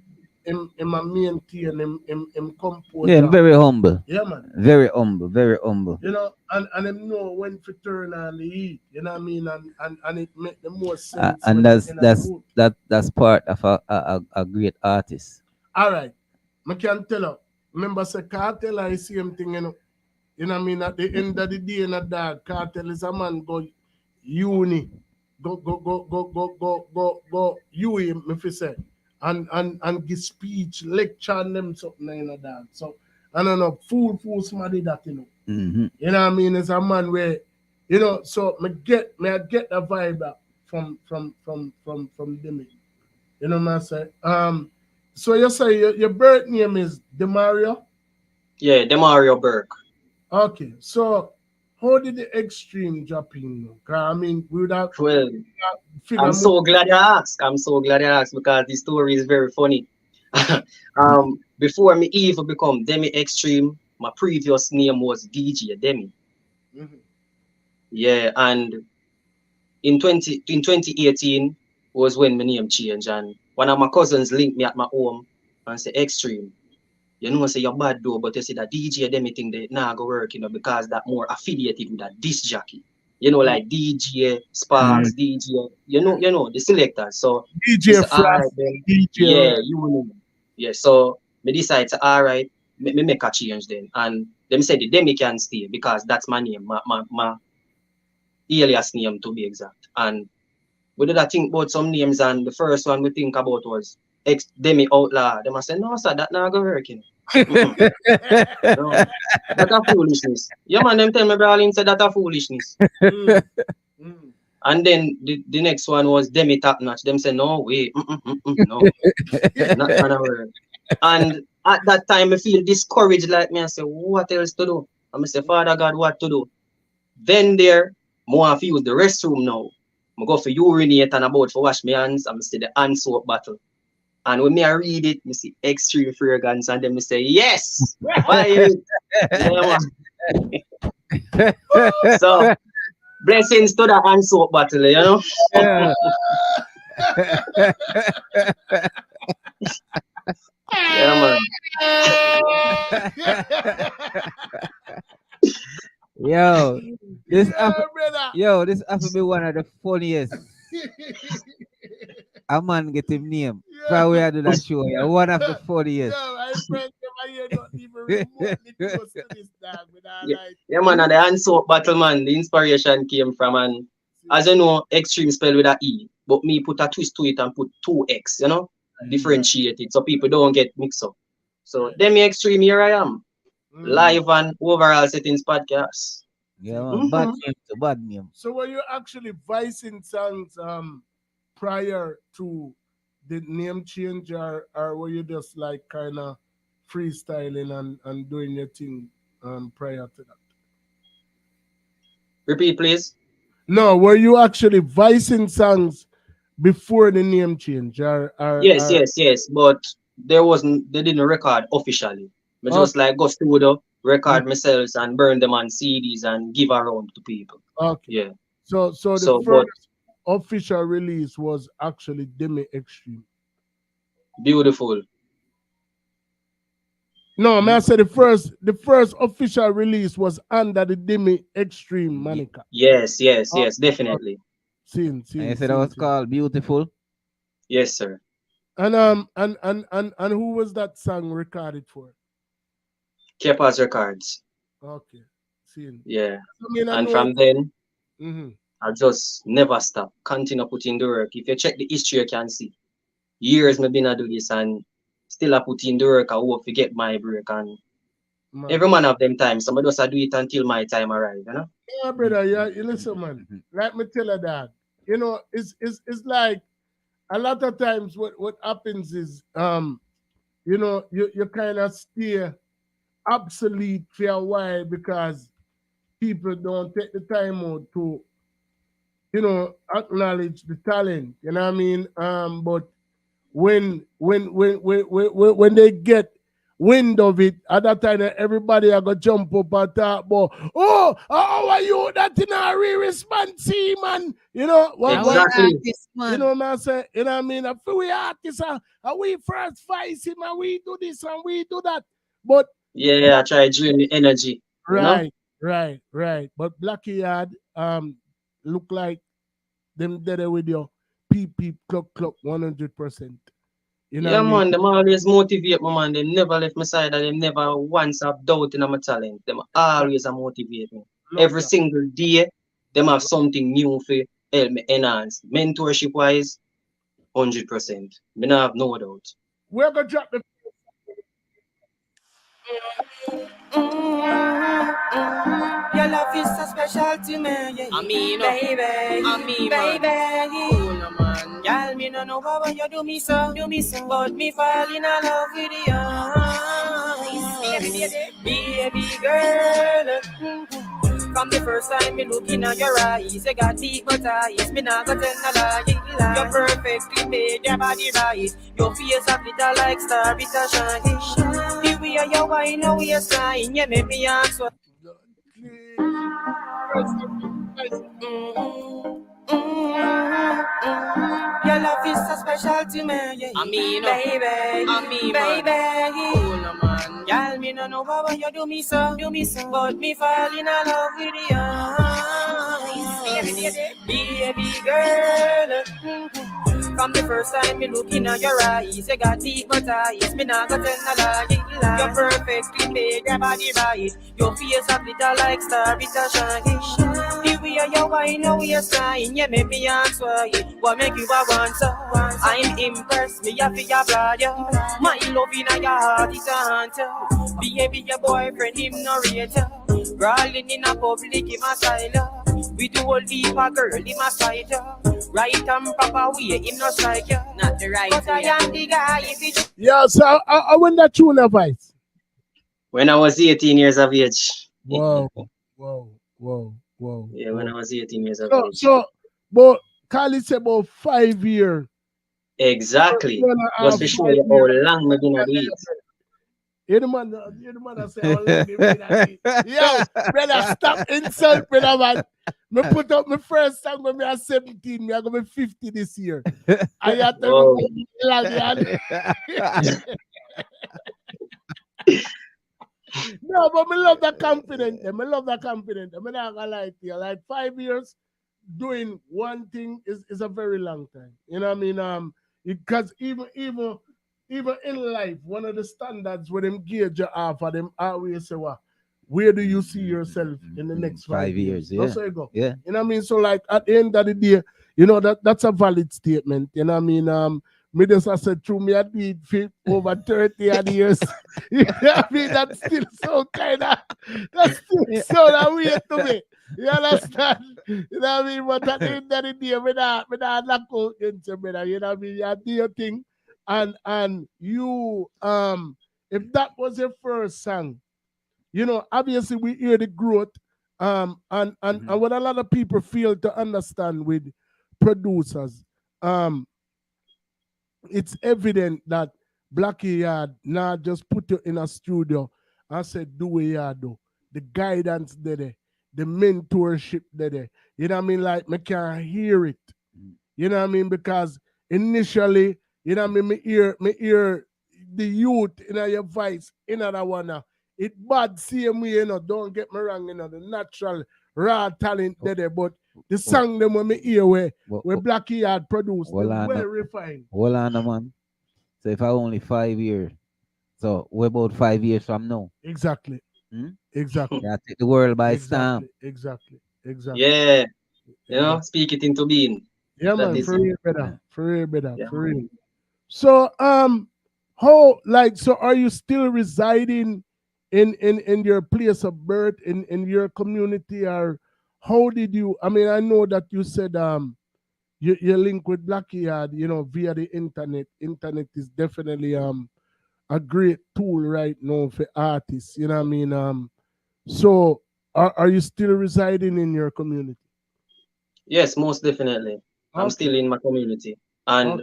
him maintain him composure. Yeah, very humble. Yeah, man. Very humble, very humble. And him know when to turn on the heat. You know what I mean? And it make the most sense. And that's part of a great artist. All right. I can tell her. Remember, say Cartel is the same thing, You know what I mean? At the end of the day, in a dog, Cartel is a man go uni. Go uni, if you say. And give speech, lecture on them something in a dog. So, I don't know, fool somebody that, You know what I mean? It's a man where, so I get the vibe from Demy. You know what I say? So you say your birth name is Demario? Yeah, Demario Burke. Okay, so how did the Xxtreme drop in? I mean, we would have. Well, I'm so glad you asked. Because the story is very funny. Before me even become Demy Xxtreme, my previous name was DJ Demy. Yeah, and in 2018 was when my name changed, and one of my cousins linked me at my home and said, Xxtreme, say you're bad though, but you see that DJ Demy thing they now go work, because that more affiliated with that disc jockey. Like DJ Sparks, DJ, the selectors. So DJ Frost, DJ. Yeah, Yeah, so me decide to alright, me make a change then. And them said the Demy can stay because that's my name, my alias name to be exact. And we did think about some names, and the first one we think about was Demy Outlaw. They must say, no, sir, that not going to work. No, that's a foolishness. Yeah, man, them tell me, Brawling said that's a foolishness. And then the next one was Demy Top Notch. Them say, no, wait, no, not going to work. And at that time, I feel discouraged, like me, I say, what else to do? I say, Father God, what to do? Then there, more of use the restroom now. I go for urinate and about for wash my hands. I'm see the hand soap bottle. And when I read it, I see Xxtreme fragrance, and then I say, yes! Buy it! So, blessings to the hand soap bottle, Yeah. Yeah, man. This have to be one of the funniest. A man get him name. Probably I do that show. Yeah, one of the funniest. Yeah, man, and the hand soap bottle, man, the inspiration came from, and as you know, Xxtreme spelled with a E, but me put a twist to it and put 2X, differentiate it so people don't get mixed up. So, Demy Xxtreme, here I am. Live on Overall Settings podcast. Yeah, man. Bad name. So were you actually voicing songs prior to the name change, or were you just like kind of freestyling and doing your thing prior to that? Repeat, please. No, were you actually voicing songs before the name change? Yes, but they didn't record officially. I just like go studio, record myself and burn them on CDs and give around to people. Okay. Yeah. So the So, but first official release was actually Demy Xxtreme. beautiful. No, man, I said the first official release was under the Demy Xxtreme moniker. Yes, definitely. Seen. And you said that was called Beautiful? Yes, sir. And who was that song recorded for? Kepa's Records. Okay. Seen. Yeah. I mean, And from then, mm-hmm. I just never stop. Continue putting the work. If you check the history, you can see. Years me been a do this and still I put in the work. I hope to get my break. And every man have them time. Somebody just do it until my time arrive, you know? Yeah, brother, yeah, you listen, man. Like me tell her that. You know, it's like a lot of times what happens is you know, you kind of stay obsolete for a while because people don't take the time out to, you know, acknowledge the talent. You know what I mean? But when they get wind of it, at that time everybody are gonna jump up and talk about, oh, how are you that in a re-response, man? You know what? Exactly. You know what I'm saying? You know what I mean? I feel we artists and we first fight him and we do this and we do that. But yeah, I try to drain the energy. Right. But Blackie Yard look like them there with your peep clock 100%. You know yeah, what I man, mean? them always motivate me, man. They never left my side and they never once have doubt in my talent. Them always motivate me. Every single day, them have something new for help me enhance. Mentorship wise, 100%. Me not have no doubt. We're gonna drop the Your love is so special to me, yeah. I mean, baby, baby. Cool, no man. Girl, me no know how you do me so, but me fall in love with you, baby girl. From the first time me looking at your eyes, you got deep but eyes, me not gonna tell no lie. You're perfectly made, your body right. Your face a glitter like star, it a shine. The way you wine, how you sign, you make me answer. Your love is so special to me, yeah. I mean, baby. Cool, no man. Girl, me no know how you do me so, but me fall in love with you, baby girl. From the first time me looking at your eyes, you got deep but eyes, me not gonna tell no lie. You're perfectly made, your body right. Your face a glitter like star, it a shine. The way you wine, how you sign, you make me answer. What make you a want so? I'm impressed, me a feel applaud you. My love in your heart is a hunter. Baby, your boyfriend, him no rate you. Rolling in a public, him a style. We do all deep a girl, him a side you. Right and proper way, him no strike you. Not the right but way. I am the guy if it... Yeah, so I when that tune a voice. When I was 18 years of age. Wow. Yeah, when I was 18 years of age. So, but Kali said about 5 years. Exactly. Just to show you how long I've been at it. You're the man that say how long they've been at it. Yo, brother, stop insult, brother, man. Me put up my first song when I was 17. Me I go be 50 this year. I have to No, but me love that confident. I love that confident. I'm not gonna lie to you. Like 5 years doing one thing is a very long time. You know what I mean? Because even in life, one of the standards when them gauge you off of them always say, well, where do you see yourself in the next 5 years? Yeah. That's where you go. Yeah. You know what I mean? So like at the end of the day, you know, that's a valid statement. You know what I mean? Me just I said through me I did for over 30 odd years. You know what I mean? That's still so that's still so that weird to me. You understand? You know what I mean? But at the end of the day, we not knock out into me. You know what I mean? You do your thing. And you if that was your first song, you know, obviously we hear the growth. And what a lot of people fail to understand with producers, it's evident that Blackie Yard not just put you in a studio and say do what you do. The guidance there, the mentorship there. You know what I mean? Like me can hear it. You know what I mean? Because initially, you know what I mean, me hear the youth in your voice in that one. It bad same way, you know, don't get me wrong, you know, the natural raw talent there, but the song them when me hear where Blackie Yard produced, they well refined. Hold on, man. So if I only 5 years, so we're about 5 years from now. Exactly. Exactly. Yeah, take the world by storm. Exactly. Yeah. You know, speak it into being. Yeah, That man, is for it. real, better. For real, better. Yeah. For real. So, so are you still residing in your place of birth, in your community, or how did you, I mean, I know that you said, you link with Blackie Yard, you know, via the internet. Internet is definitely, a great tool right now for artists, you know what I mean? So are you still residing in your community? Yes, most definitely. I'm Okay. still in my community. And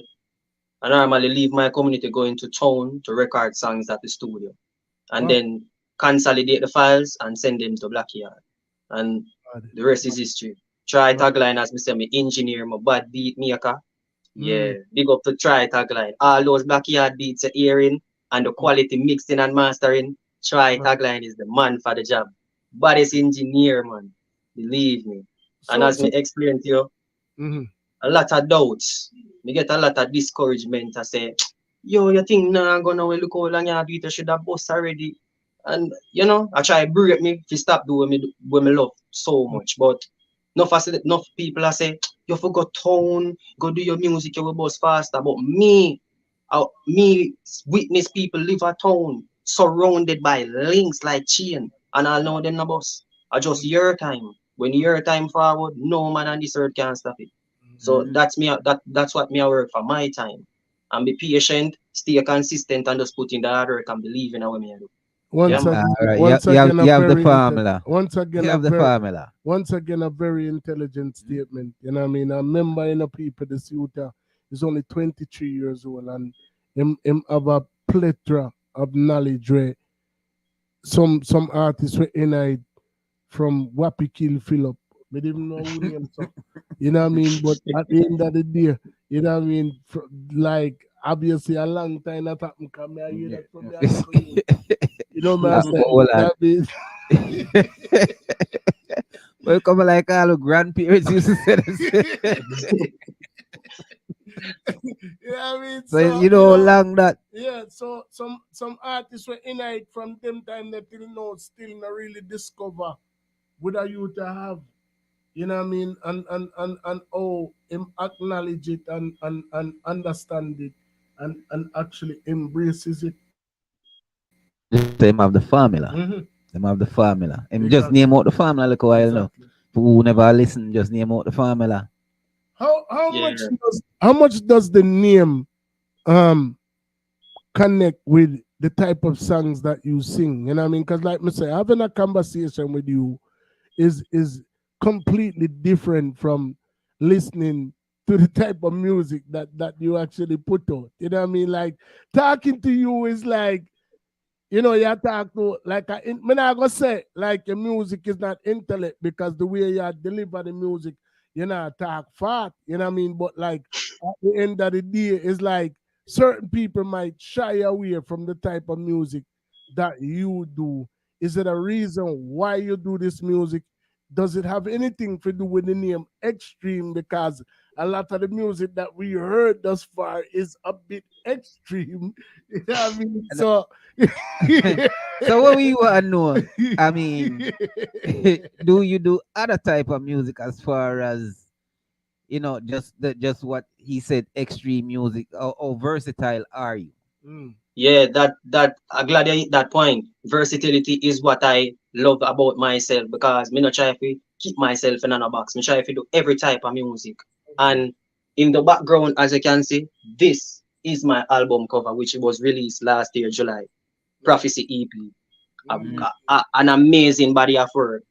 I normally leave my community going to town to record songs at the studio. And then consolidate the files and send them to Blackie Yard. And the rest is history. Try tagline, as me say, me engineer, my bad beat maker. Yeah, big up to Try tagline. All those Blackie Yard beats are hearing and the quality mixing and mastering. Try tagline is the man for the job. Baddest engineer, man. Believe me. And as me explained to you, a lot of doubts. Me get a lot of discouragement. I say, yo, you think nah gonna look how long you beat, you should have bust already. And you know, I try break me to stop doing what me love so much. But enough people I say, you forgot tone, go do your music, you will bust faster. But me witness people live a town surrounded by links like chain, and I know them no boss. I just your time. When your time forward, no man on this earth can stop it. So that's me. That's what me I work for my time. And be patient, stay consistent, and just put in the hard work and believe in what me I do. Once again, you have the formula. Once again, you have the formula. Once again, a very intelligent statement. You know what I mean? I remember, you know, people, this youth is only 23 years old, and him have a plethora of knowledge where some artists were in it from Wappy Kill Philip. We didn't know who name so. You know what I mean? But at the end of the day, you know what I mean? Like, obviously, a long time that happened, come here, you that from the you know, man. Welcome, like all the grandparents used to say this. You know what I mean? So you know how long that. Yeah, so some artists were in it from them time that till now still not really discover what are you to have. You know what I mean? And how him acknowledge it and understand it and actually embraces it. Them have the formula. Them have the formula. And just name out the formula like a while now. Who never listen, just name out the formula. How much does the name connect with the type of songs that you sing? You know what I mean? Because like me say, having a conversation with you is completely different from listening to the type of music that you actually put out. You know what I mean? Like talking to you is like, you know, you talk to like I'm not gonna say like your music is not intellect because the way you deliver the music, you know, talk fat, you know what I mean? But like at the end of the day, it's like certain people might shy away from the type of music that you do. Is it a reason why you do this music? Does it have anything to do with the name Xxtreme? Because a lot of the music that we heard thus far is a bit extreme. You know what I mean? So, so what we want to know, I mean, do you do other type of music as far as, you know, just what he said, extreme music, or versatile are you? Yeah, that I'm glad you hit that point. Versatility is what I love about myself because me not try to keep myself in a box. Me try to do every type of music. And in the background, as you can see, this is my album cover, which was released last year, July. Prophecy EP. An amazing body of work.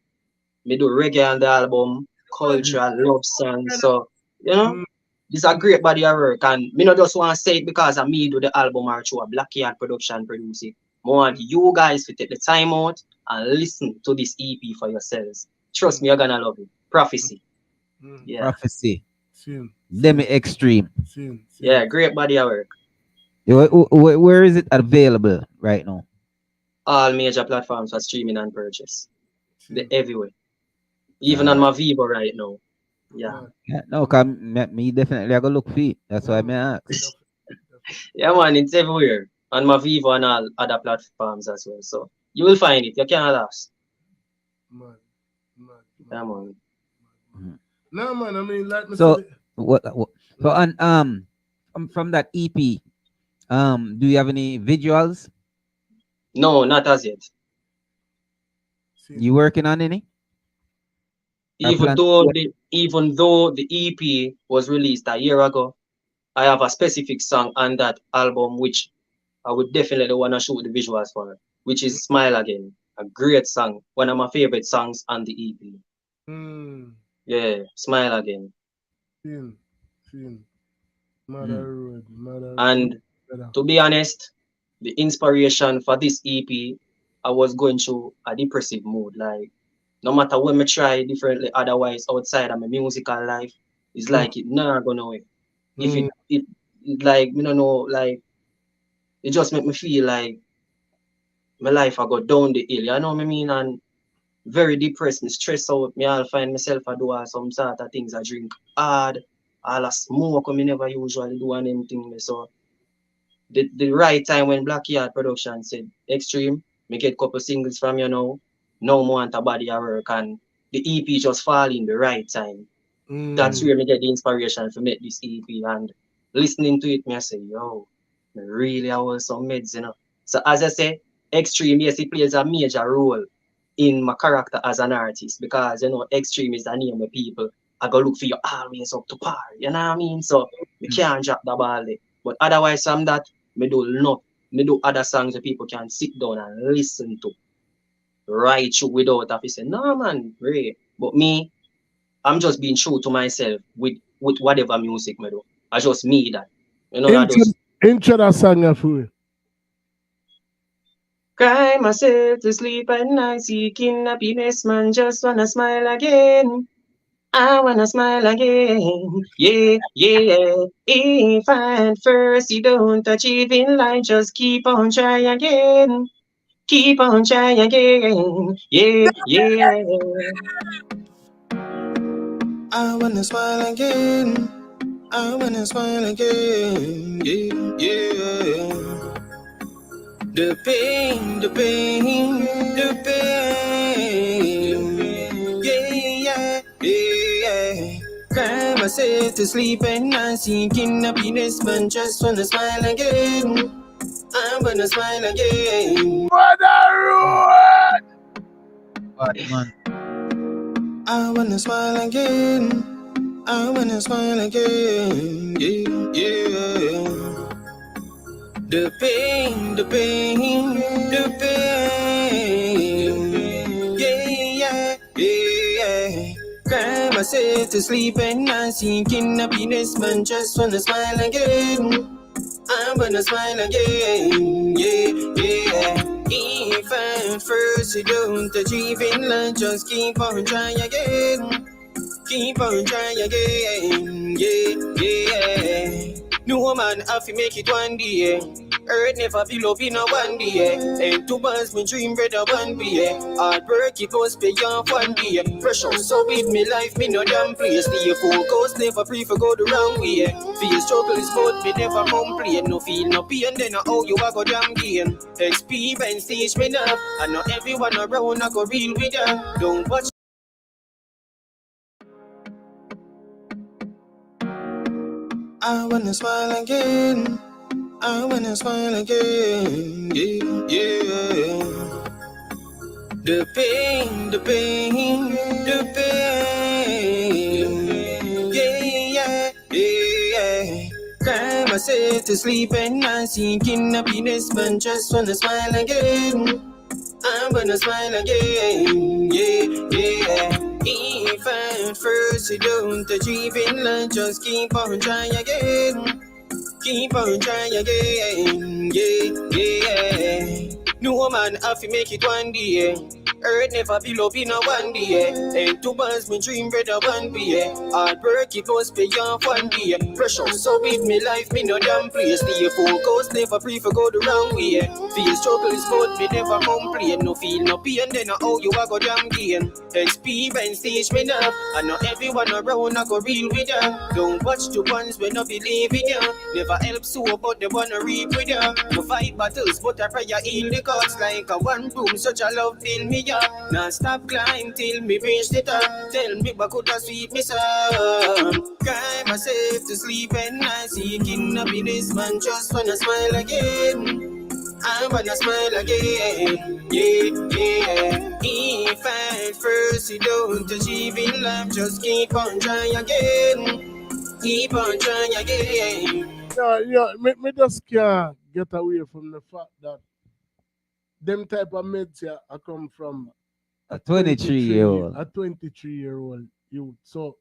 Me do reggae on the album, cultural love songs. So, you know, this is a great body of work, and me not just want to say it because of me do the album or through a Blackyard production produce it. I want you guys to take the time out and listen to this EP for yourselves. Trust me, you're gonna love it. Prophecy. Yeah. Prophecy. Demy Xxtreme. Yeah, great body of work. Where is it available right now? All major platforms for streaming and purchase. They're everywhere. Even on my Vivo right now. Yeah. No, cause me definitely I go look for it. That's why I ask. Yeah, man, it's everywhere. On my Vivo and all other platforms as well. So you will find it. You can't lose. Yeah, man. No, man. I mean, like so what? So and from that EP, do you have any visuals? No, not as yet. You working on any? Even though the EP was released a year ago, I have a specific song on that album which I would definitely want to shoot the visuals for, which is Smile Again. A great song, one of my favorite songs on the EP. Yeah, Smile Again. And to be honest, the inspiration for this EP, I was going through a depressive mood. Like, no matter when I try differently, otherwise outside of my musical life, it's like it not gonna away. If it like, me don't know, like, it just make me feel like my life I go down the hill, you know what I mean? And very depressed, me stressed out, me I'll find myself I do all some sort of things. I drink hard, all I smoke, me never usually do anything. So the right time when Blackyard production said Xxtreme, me get couple singles from you now. No more want a body of work, and the EP just fall in the right time. That's where me get the inspiration to make this EP, and listening to it, me I say, yo, me really I want some meds, you know. So as I say, Xxtreme, yes, it plays a major role in my character as an artist, because you know Xxtreme is the name of people I go look for you always up to par, you know what I mean? So me can't drop the ball there. But otherwise from that, me do other songs that people can sit down and listen to right through without having to say, no man, great. But me, I'm just being true to myself with whatever music me do. I just me that. You know, intro that song for you. Cry myself to sleep at night, seeking happiness, man, just wanna smile again. I wanna smile again, yeah, yeah. If at first you don't achieve in life, just keep on trying again. Keep on trying again, yeah, yeah. I wanna smile again. I wanna smile again, yeah, yeah. The pain, the pain, the pain, yeah, yeah, yeah. Cry myself to sleep and not seeking happiness, man, just wanna smile again. I wanna smile again. What a road! Man. I wanna smile again. I wanna smile again, yeah, yeah. The pain, the pain, the pain, yeah, yeah, yeah. Cry myself to sleep and not seeking happiness, man, just wanna smile again. I wanna smile again, yeah, yeah. If at first you don't achieve in life, just keep on trying again. Keep on trying again, yeah, yeah. No man have to make it one day. Earth never feel up in a one day. And two bands me dream brother one day. Hard work it must pay off one day. Pressure so with me life me no damn place. Stay focused, never free for go the wrong way. Feel struggle is but me never complain. No feel no pain then how you a go damn gain. Experience teach me enough. I know everyone around I go real with ya. Don't watch. I wanna smile again. I wanna smile again, yeah, yeah. The pain, the pain, the pain, yeah, yeah, yeah. Cry myself to sleep and not seeking happiness, man, just wanna smile again. I wanna smile again, yeah, yeah. If at first you don't achieve in life, just keep on trying again. Keep on trying again. Yeah. No man have to make it one day. Earth never be love in a one day. And two bands me dream brother one day. Hard work it must pay off one day. Pressure so with me life me no damn place. Stay focused, never free for go the wrong way. Feel struggle is good, me never complain. No feel no pain, then how you a go damn gain. Experience teach me now. I know everyone around I go real with ya. Don't watch the ones when no believe in ya. Never help so but they wanna reap with ya. No fight battles but I pray ya heal the cause. Like a one room such a love fill me up. Now stop climb till me reach the top. Tell me what could I sweep me some. Cry myself to sleep at night. Seeking happiness man just wanna smile again. I wanna smile again. Yeah. If at first you don't achieve in life, just keep on trying again. Keep on trying again. Me just can't get away from the fact that them type of meds here I come from a 23-year-old. A 23-year-old youth. So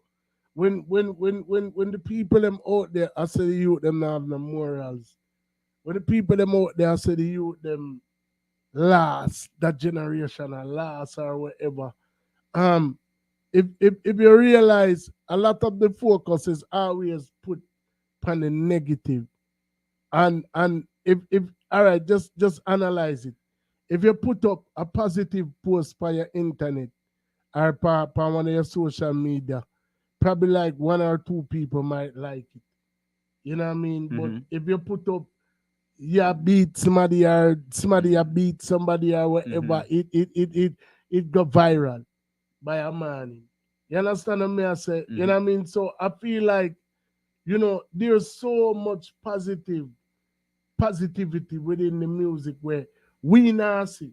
when the people them out there, I say the youth them not have no morals. When the people them out there, I say the youth them last that generation or last or whatever. If you realize a lot of the focus is always put on the negative. And if all right, just analyze it. If you put up a positive post by your internet or by one of your social media, probably like one or two people might like it. You know what I mean? Mm-hmm. But if you put up you beat somebody or somebody beat somebody or whatever, it go viral by a man. You understand what I say? Mm-hmm. You know what I mean? So I feel like, there's so much positivity within the music where we now see.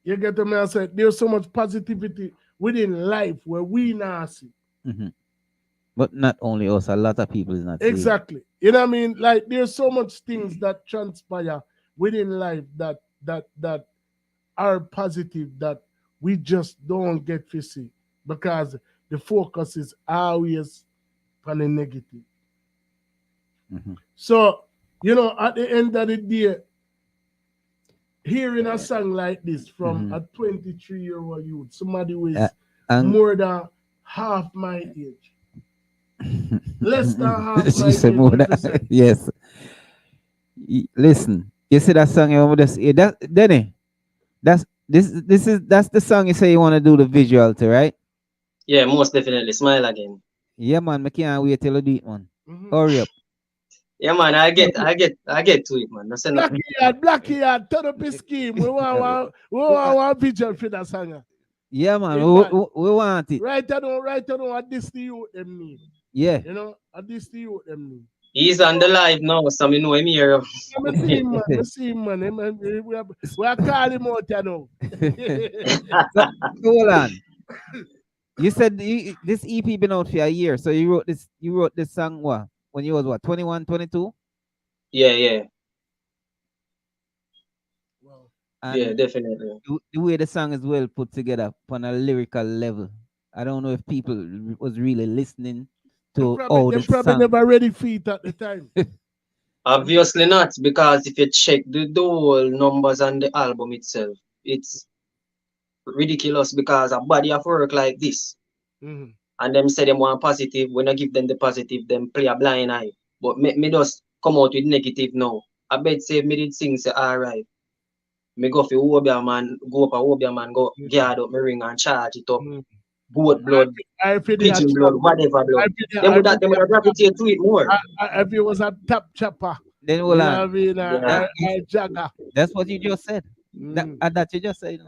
You get what I say? There's so much positivity within life where we now see. Mm-hmm. But not only us, a lot of people is not exactly. seeing. You know what I mean? Like there's so much things that transpire within life that are positive that we just don't get to see because the focus is always on the negative. Mm-hmm. So, at the end of the day, hearing a song like this from a 23-year-old youth, somebody who is more than half my age. Less than half my age. More than, yes. Listen, you see that song you want to say? Denny, that's the song you say you want to do the visual to, right? Yeah, most definitely. Smile again. Yeah, man. I can't wait till you do it, man. Hurry up. Yeah, man. I get to it, man. Blackyard, turn up his scheme. We want one visual for that song. Yeah, man. We want it. Right on. At this to you, them need. Yeah. At this to you, them need. He's on the live now, so we know him here. I see him, man. We are calling him out now. Hold on. You said this EP been out for a year, so you wrote this song what? When you was 21, 22? Yeah. Wow. Yeah, definitely. The way the song is well put together on a lyrical level. I don't know if people was really listening to they probably never ready feet at the time. Obviously not, because if you check the whole numbers on the album itself, it's ridiculous because a body of work like this. Mm-hmm. And them say them want positive. When I give them the positive, them play a blind eye. But me just come out with negative now. I bet say me did sing say alright. Me go for Obia man, go up a Obia man, go guard up my ring and charge it up. Goat blood, pigeon blood, whatever blood. Them would have gravitate to it more. If it was a top chopper, then you know what I mean? A jagger. That's what you just said. That you just said.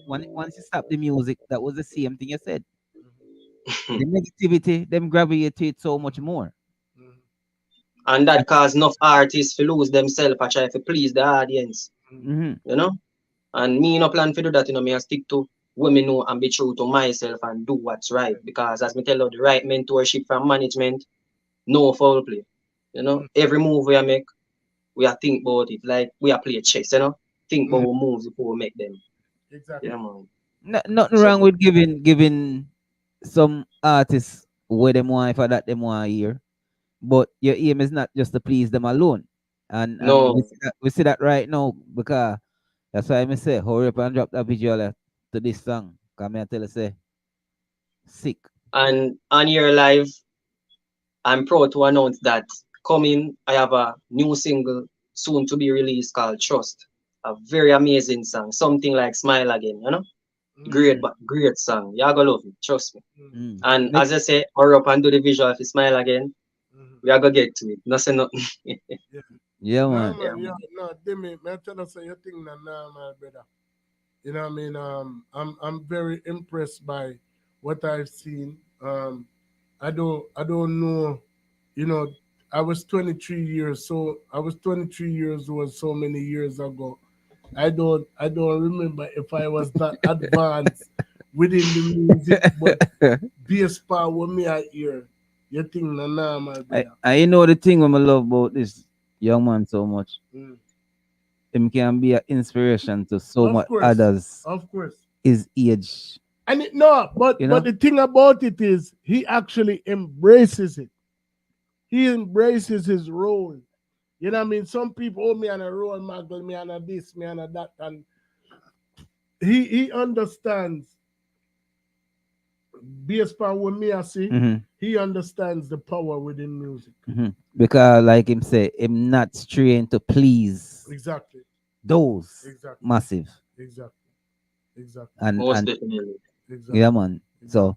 Once you stop the music, that was the same thing you said. The negativity, them gravitate so much more. And that cause enough artists to lose themselves and try to please the audience. Mm-hmm. You know? And me no plan to do that, me I stick to what me know and be true to myself and do what's right. Because as me tell you, the right mentorship from management, no foul play. You know, every move we make, we are think about it like we are play chess, Think about moves before we make them. Exactly. Yeah, man. Nothing So wrong with giving some artists where them want for that them want hear. But your aim is not just to please them alone. And no, we see that right now because that's why I say hurry up and drop that visual to this song. Come here tell us say sick. and on your live, I'm proud to announce that coming, I have a new single soon to be released called Trust. A very amazing song, something like Smile Again, you know? Great, but great song. Y'all gonna love it, trust me. And Like, as I say, hurry up and do the visual if you smile again. We are gonna get to it. Nothing, nothing. yeah No, man. man, yeah, no, Demy, man, tell us your thing now, my brother. You know what I mean? I'm very impressed by what I've seen. I don't know, you know, I was 23 years, so I was 23 years old so many years ago. I don't remember if I was that advanced within the music, but bass power me I hear. You think now, my brother? I know the thing when I love about this young man so much. Mm. Him can be an inspiration to so Of much course, others of course. his age. And no, but You know? the thing about it is he actually embraces it. He embraces his role. You know what I mean? Some people, oh, me and a role model, me and a this, me and a that, and he understands based upon what me I see, Mhm. he understands the power within music. Because like him say, him not trained to please Exactly. those Exactly. massive. Exactly. Exactly. Most And definitely. Exactly. yeah man. So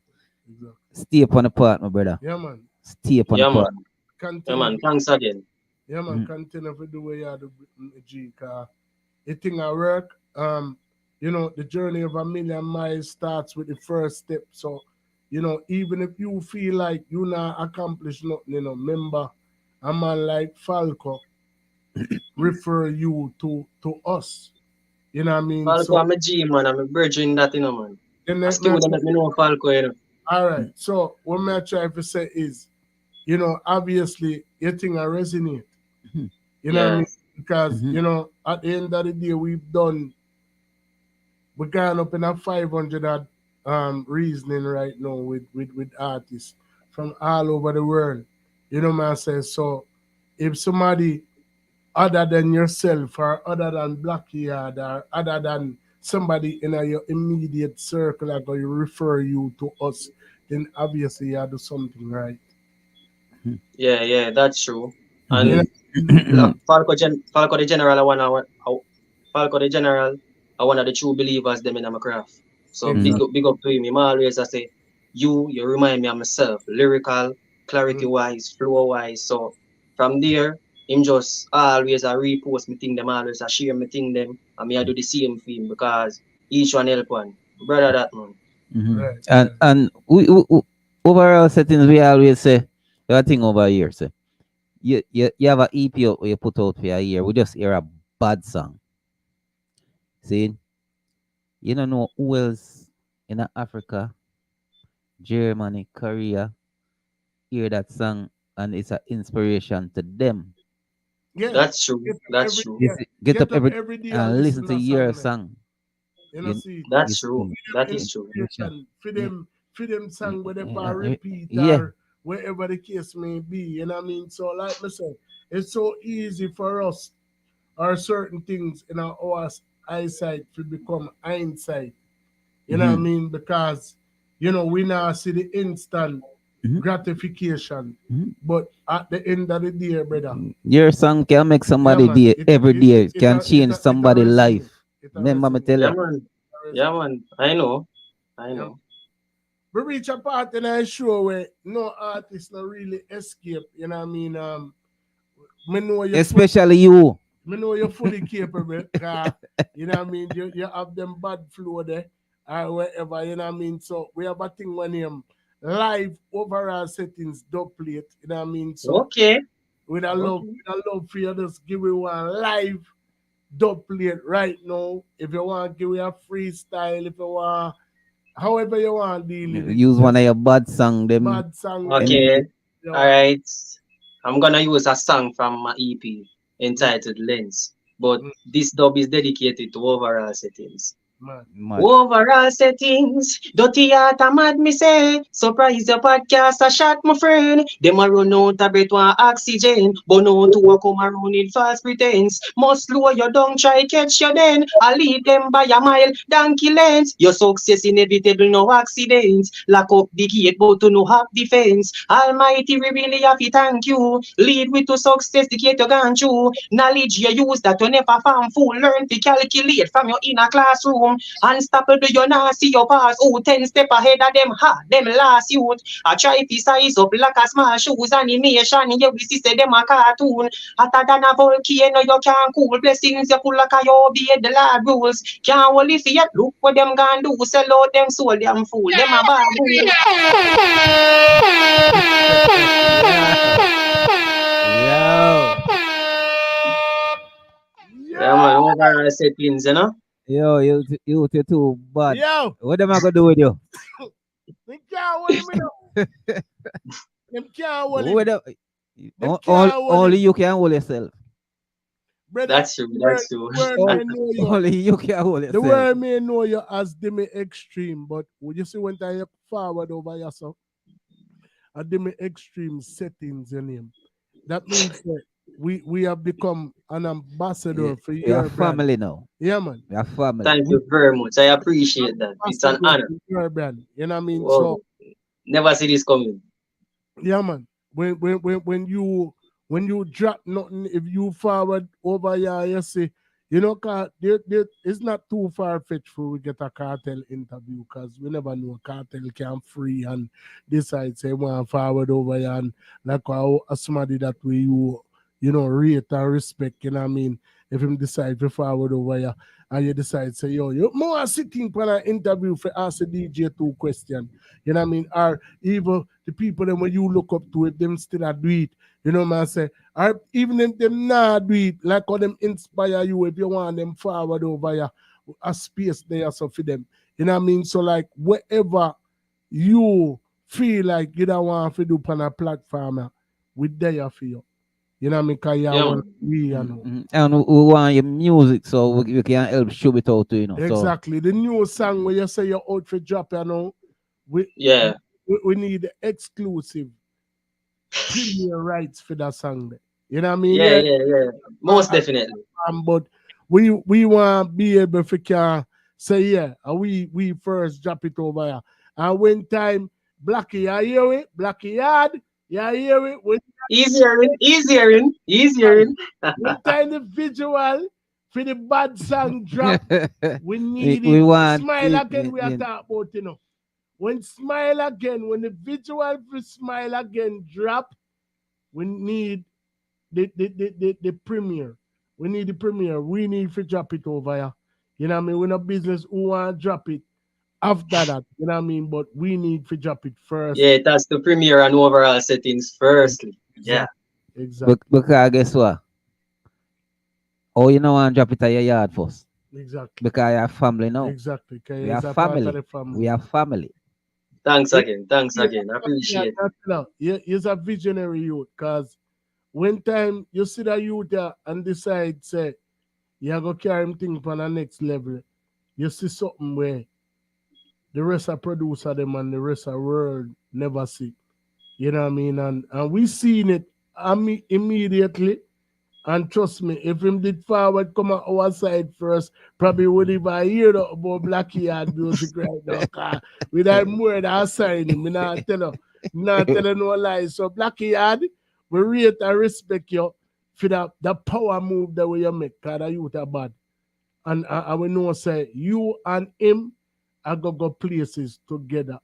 Exactly. stay upon the part, my brother. Yeah, man. Stay upon the Yeah, part. man. Yeah, Continue. man. Thanks again. Yeah, man. Continue to do what you do, G. Cause it thing I work. You know, the journey of a million miles starts with the first step. So, you know, even if you feel like you not accomplished nothing, you know, remember a man like Falco refer you to us. You know what I mean? Falco, So I'm a G, man. I'm a virgin that, you know, man. then I still would let me know Falco, you know. all right. So what I'm trying to say is, you know, obviously your thing I resonate. You know what I Yeah. mean? Because, you know, at the end of the day, we're gone up in a 500 reasoning right now with artists from all over the world. You know what I'm saying? So if somebody other than yourself or other than Blackyard or other than somebody in your immediate circle are going to refer you to us, then obviously you do something right. Yeah, yeah, that's true. You And know? Falco the General, Falco the General, are one of the true believers them in my craft. So big up to him. Him always I say, you remind me of myself, lyrical, clarity wise, flow wise. So from there, him just always I repost me thing them, always I share me thing them, and me I do the same thing because each one help one. Brother that man. Right. And we overall settings we always say the thing over here say you have a EP out where you put out for a year. We just hear a bad song. See, you don't know who else in Africa, Germany, Korea hear that song and it's an inspiration to them. Yeah. That's true. That's true. Get up every day and and listen listen to to your song. song. You know, see, That's true. That is true. inspiration for them song where they repeat Yeah. or wherever the case may be. You know what I mean? So like I said, it's so easy for us or certain things in our eyesight to become hindsight. You know what I mean? Because you know we now see the instant gratification. But at the end of the day, brother, Your song can make somebody man, day every day, can change it a somebody's resonate. life. It a Remember me resonate. tell Yeah, you. man. Yeah, man. I know. I know. We reach a part in our show where no artist no really escape. You know what I mean? Me know you Especially you. me know you're fully capable. You know what I mean? You have them bad flow there or wherever, you know what I mean? So we have a thing when him live overall settings dub plate, you know what I mean? So Okay. with a love for you, just give me one live dub plate right now. If you want give me a freestyle, if you want however you want deal with it. Use one of your bad song them. Bad song. Okay. All right. I'm gonna use a song from my EP entitled Lens, but this dub is dedicated to overall settings. Mad. Overall settings, dirty heart a mad me say. Surprise your podcast a shot my friend. Them a run out a breath one oxygen. But no to a come around in false pretense. Must lower your down, try catch you then. I lead them by a mile, donkey length. Your success inevitable, no accidents. Lock up the gate, but to no have defense. Almighty, we really have to thank you. Lead with to success, the gate you gone through. Knowledge you use that you never farm fool. Learn to calculate from your inner classroom. Unstoppable, you not see your pass. Oh, 10 step ahead of them, ha, them last youth. I try to size up like a small shoes animation. Yeah, we see say them a cartoon. Hotter than a volcano, you can't cool. Blessings, you full like a you obey the Lord rules. Can't hold it yet. Look what them gonna do. Sell out them soul, them fool. Them a bad fool. Yeah, man, overall settings, you know? Yo, you too bad. Yo. What am I gonna do with you? They can't hold me now. Them can't hold What him. only you can hold yourself. Brother, That's true. That's true. Only you can hold yourself. The world may know you as Demy Xxtreme, but would you see when I forward over yourself? A Demy Xxtreme settings your name. That means that we have become an ambassador for your family brand. now. Yeah, man. We are family. Thank you very much. I appreciate that. It's an honor. Your brand. You know what I mean? Whoa. So never see this coming. yeah, man. When you drop nothing, if you forward over here, you see, you know, it's not too far fetched for we get a cartel interview because we never know cartel can free and decide say want forward over here and like how somebody that we you know rate and respect, you know what I mean? If him decide to forward over here and you decide say yo, you more sitting for an interview for ask the DJ 2 questions, you know what I mean? Or even the people that when you look up to it, them still a do it. You know what I say? Or even if them not do it, like how them inspire you if you want them forward over here, a space there so for them. You know what I mean? So like whatever you feel like you don't want to do on a platform, we there for you. You know what I mean? Because you want we know. And we want your music so we can help show it out to you know. Exactly. The new song where you say you're out for drop, you know. We need the exclusive premier rights for that song. You know what I mean? Yeah. Most definitely. But we want to be able to say, yeah, we first drop it over here. And when time, Blackie, you hear it? Blackie Yard, you hear it? Easier. When time the visual for the bad song drop, we need it. Want Smile Again, we are talking about, you know. When Smile Again, when the visual for Smile Again drop, we need the premiere. We need the premiere. We need to drop it over here. You know what I mean? We're not business who want to drop it after that. You know what I mean? But we need to drop it first. Yeah, that's the premiere and overall settings firstly. Yeah. Exactly. Because guess what? Oh, you know want to drop it at your yard first. Exactly. Because you have family now. Exactly. We are family. We are family. Thanks again. I appreciate it. He's a visionary youth because when time you see that youth there and decide, say, you're going to carry him thing on the next level, you see something where the rest of producer them and the rest of the world never see. You know what I mean? And we seen it immediately. And trust me, if him did forward come on our side first, probably would even hear about Blackie Yard music right now. We had more than sign him. I not tell no lies. So Blackie Yard, we rate and respect you for the power move that we make, because the youth are bad. And I will know say you and him are going to go places together.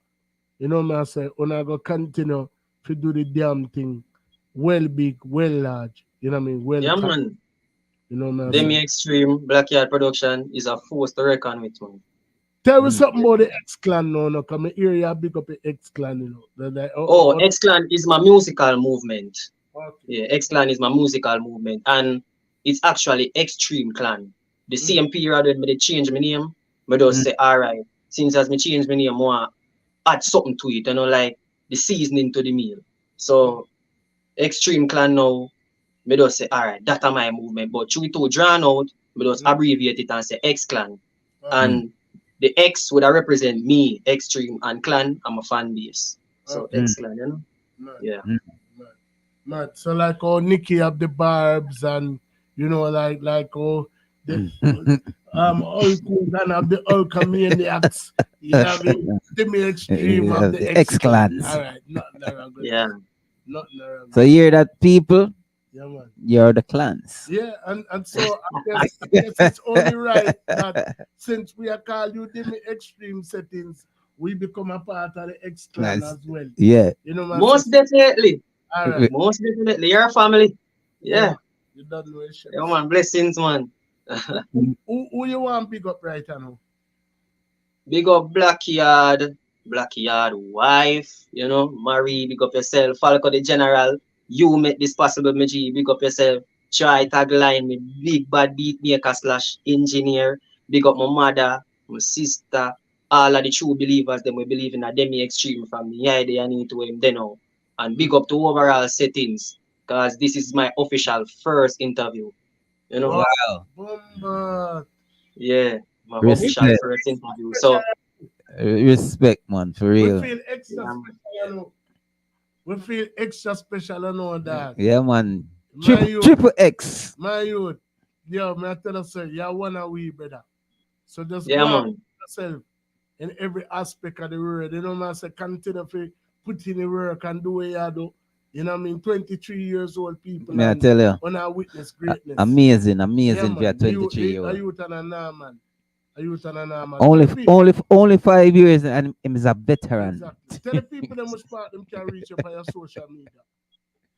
You know what I say? And I go continue to do the damn thing well big, well large. You know what I mean? Well, yeah, man. You know what I Demy Xxtreme, Blackyard Production is a force to reckon with, man. Tell me something about the X Clan now. Come here, you big up the X Clan, you know. X Clan is my musical movement. Okay. Yeah, X Clan is my musical movement, and it's actually Xxtreme Clan. The same period when they change my name, I just say, all right, since as me change my name, I want to add something to it, you know, like the seasoning to the meal. So Xxtreme Clan now, I just say, all right, that's my movement. But through to drawn out, I just abbreviate it and say X Clan. And the X would represent me, Xtreme, and Clan. I'm a fan base. So X Clan, you know? Mad. Yeah. Mad. So like how Nikki have the barbs and you know like how the Hulk and have the Hulkamaniacs. You know what I mean? Demy Xxtreme of the X Clans. All right, nothing wrong with Yeah. that. Nothing wrong. So you hear that, people? Yeah, man. You're the clans. Yeah, and so I guess it's only right that since we are called you Demy Xxtreme settings, we become a part of the X clan Nice. as well. Yeah. You know, man. Most definitely. All right. Most definitely. You're a family. Yeah. You don't know it. Yeah, man. Blessings, man. Who you want big up right now? Big up Blackyard wife, you know, Marie, big up yourself. Falco the General, you make this possible, Meji, big up yourself. Try tagline me, big bad beat maker / engineer. Big up my mother, my sister, all of the true believers, them we believe in a Demy Xxtreme from the idea I need to him then now. And big up to overall settings, because this is my official first interview. You know? Wow. Bomba. Yeah, my Respect. official first interview. So Respect, man, for real. We feel extra special, you know. We feel extra special, you know that. Yeah, man. My Triple X. My youth. Yo, man, I tell you, sir, you're one of we, brother. So just yeah, man. yourself in every aspect of the world. You know, man, say continue to put in the work and do what you do. You know what I mean? 23 years old people. May I tell you? When I witness greatness. Amazing Yeah, for a 23 year old. A youth and a man. A youth and a man. Only 5 years and him is a veteran. Exactly. Tell the people them which part them can reach up on your social media.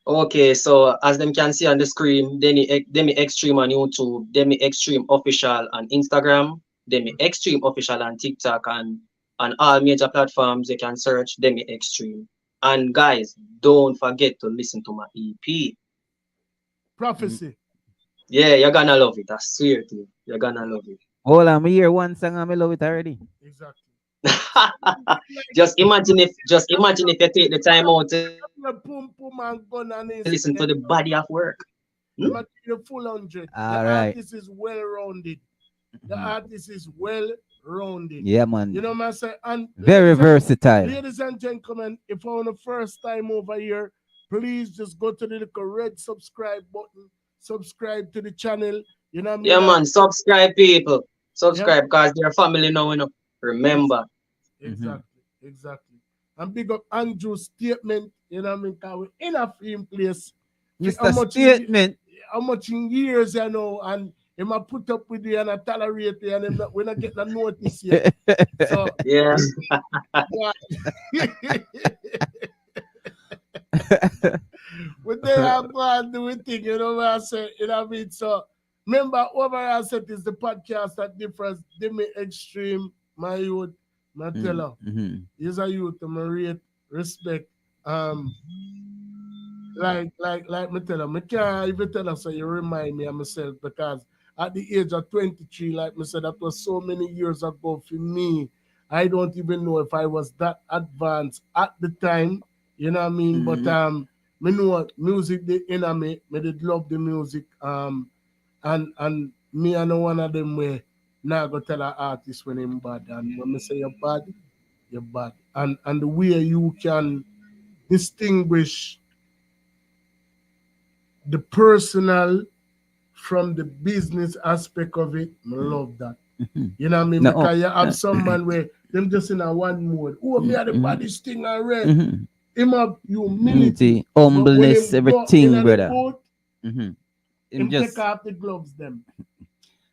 Okay, so as them can see on the screen, Demy Xxtreme on YouTube, Demy Xxtreme official on Instagram, Demy Xxtreme official on TikTok, and on all major platforms you can search Demy Xxtreme. And guys, don't forget to listen to my EP. Prophecy. Yeah, you're gonna love it. I swear to you, you're gonna love it. Hold on, me hear one song and I love it already. Exactly. Just imagine if you take the time out to listen to the body of work. The full 100. All the right. artist is well rounded. The artist is well rounded. Yeah, man. You know what I'm saying? And very versatile. Ladies and gentlemen, if you're on the first time over here, please just go to the little red subscribe button. Subscribe to the channel. You know what I mean? Yeah, man. Subscribe, people. Subscribe because they're family now, you know. Remember. Exactly. And big up Andrew's statement, you know what I mean? Because we're enough in place. Mr. Statement. How much in years, you know, and he might put up with you and I tolerate you and we're not getting a notice yet. So, yeah. But then I'm going to do a thing, you know what I say? You know what I mean? So, remember, overall set is the podcast that differs. Demy Xxtreme, my youth, my teller. He's a youth to my rate, respect. Like me tell her, I can't even tell her, so you remind me of myself because at the age of 23, like I said, that was so many years ago for me. I don't even know if I was that advanced at the time, you know what I mean? But me know music the inner me did love the music. And me I know one of them where now go tell an artist when him bad. And when I say you're bad, you're bad. And the way you can distinguish the personal from the business aspect of it, I love that. You know what I mean? Because you have someone where them just in a one mode. Oh, me are the baddest thing I read. Him have humility, humbleness, everything, brother. Him just take off the gloves them.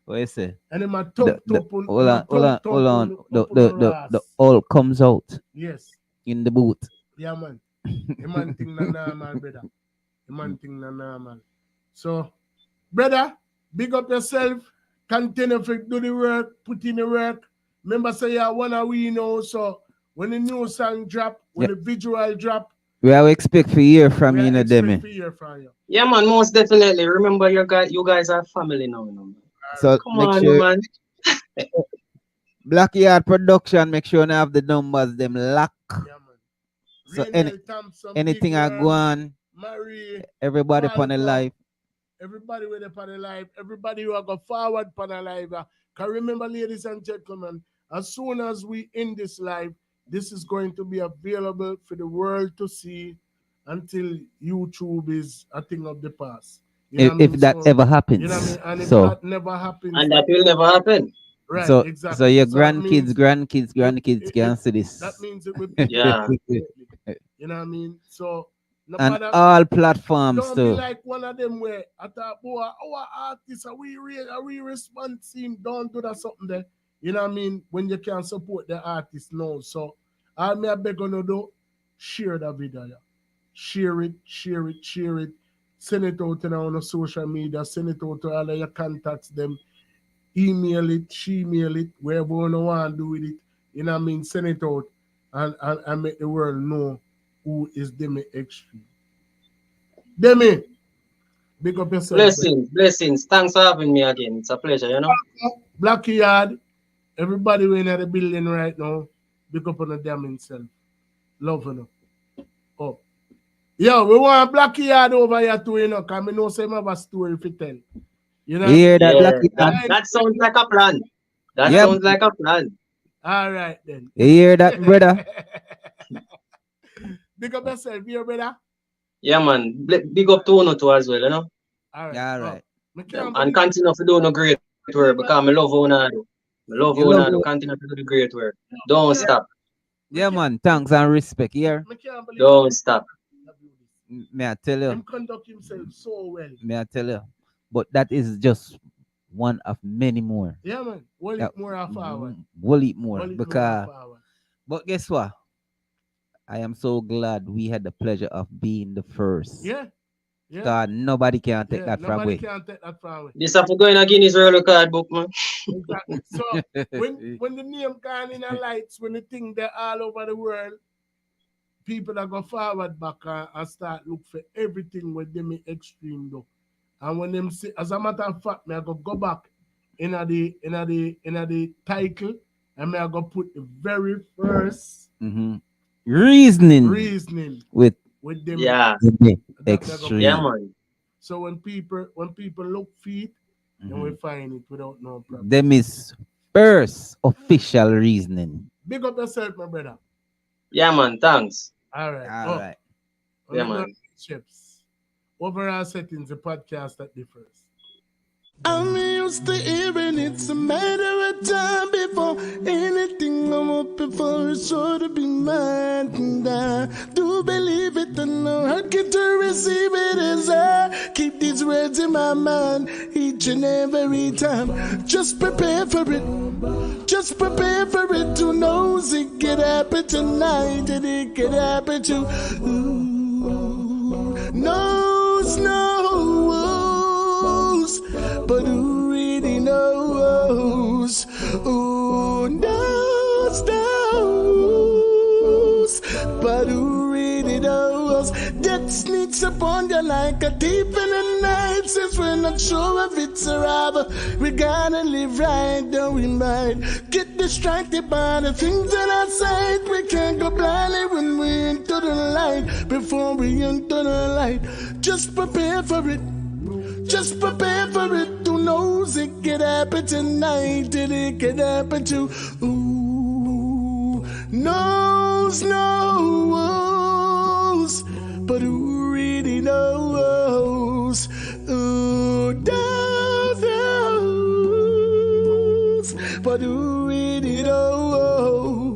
What you say? And him a Hold on. The all comes out. Yes. In the boot. Yeah, man. The man thing na normal, brother. The man thing na normal. So, brother, big up yourself. Continue to do the work, put in the work. Remember, say you one of we know. So when the new song drop, when the visual drop, we have expect to hear from you, Demy. Yeah, man, most definitely. Remember, you guys are family now. So come make on, sure, man. Blackyard Production, make sure you have the numbers them lock. Yeah, so anything I go on, Marie, everybody upon the life. Everybody with upon the life, everybody who are go forward upon the life. Can remember, ladies and gentlemen, as soon as we end this live, this is going to be available for the world to see until YouTube is a thing of the past. You know if that ever happens. You know what I mean? And if So, that never happens. And that will never happen. Right, so, exactly. So your So that means grandkids can see this. That means it will Yeah. You know what I mean? So no and matter, all platforms don't too. be like one of them where I thought, boy, our artists are we respond team, don't do that something there. You know what I mean? When you can support the artist now. So all me I beg on you do, share that video. Yeah. Share it. Send it out on social media, send it out to all of your contacts, them. Email it, shemail it, wherever you want to do with it. You know what I mean? Send it out and make the world know who is Demy Xxtreme. Demy, big up yourself. Blessings. Thanks for having me again. It's a pleasure, you know. Blackie Yard, everybody in the building right now, big up on the damn himself. Love you. Oh. Yo, we want Blackie Yard over here too, you know, because I know some of a story to tell. You know? Yeah, that sounds like a plan. Sounds like a plan. All right then. You hear that, brother? Big up yourself, here, brother. Yeah, man. Big up to Uno too as well, you know. All right. All right. And continue to do no great work because I love Uno. Continue to do the great work. Don't stop. Yeah, man. Thanks and respect here. Don't stop. May I tell you? Him conduct himself so well. May I tell you? But that is just one of many more. Yeah, man. We'll eat more of our. We'll eat more. Because, but guess what? I am so glad we had the pleasure of being the first. Yeah. God, nobody can take that from Nobody me. can take that from me. This have to go in a Guinness World Card book, man. Exactly. So when the name gone in the lights, when the thing they're all over the world, people are going forward back and start look for everything with Demy Xxtreme do. And when them say, as a matter of fact, I go back in the title, and I go put the very first reasoning with them. Yeah. Extreme. Yeah, man. So when people look feet, then we find it without no problem. Them is first official reasoning. Big up yourself, my brother. Yeah, man. Thanks. All right. All right. Yeah, man. Chips. Overall settings, the podcast that differs. I'm used to hearing it's a matter of time before anything I'm hoping for is sure to be mine. And I do believe it and no hurt get to receive it as I keep these words in my mind each and every time. Just prepare for it. Just prepare for it to know it could happen tonight and it could happen to knows. But who really knows? Who knows? But who really knows? Death sneaks upon you like a thief in the night. Since we're not sure if it's arrival, we gotta live right, though we might get distracted by the things that are outside. We can't go blindly when we enter the light. Before we enter the light, just prepare for it. Just prepare for it to know it could happen tonight and it could happen to knows, but who really knows? Who knows, but who really knows?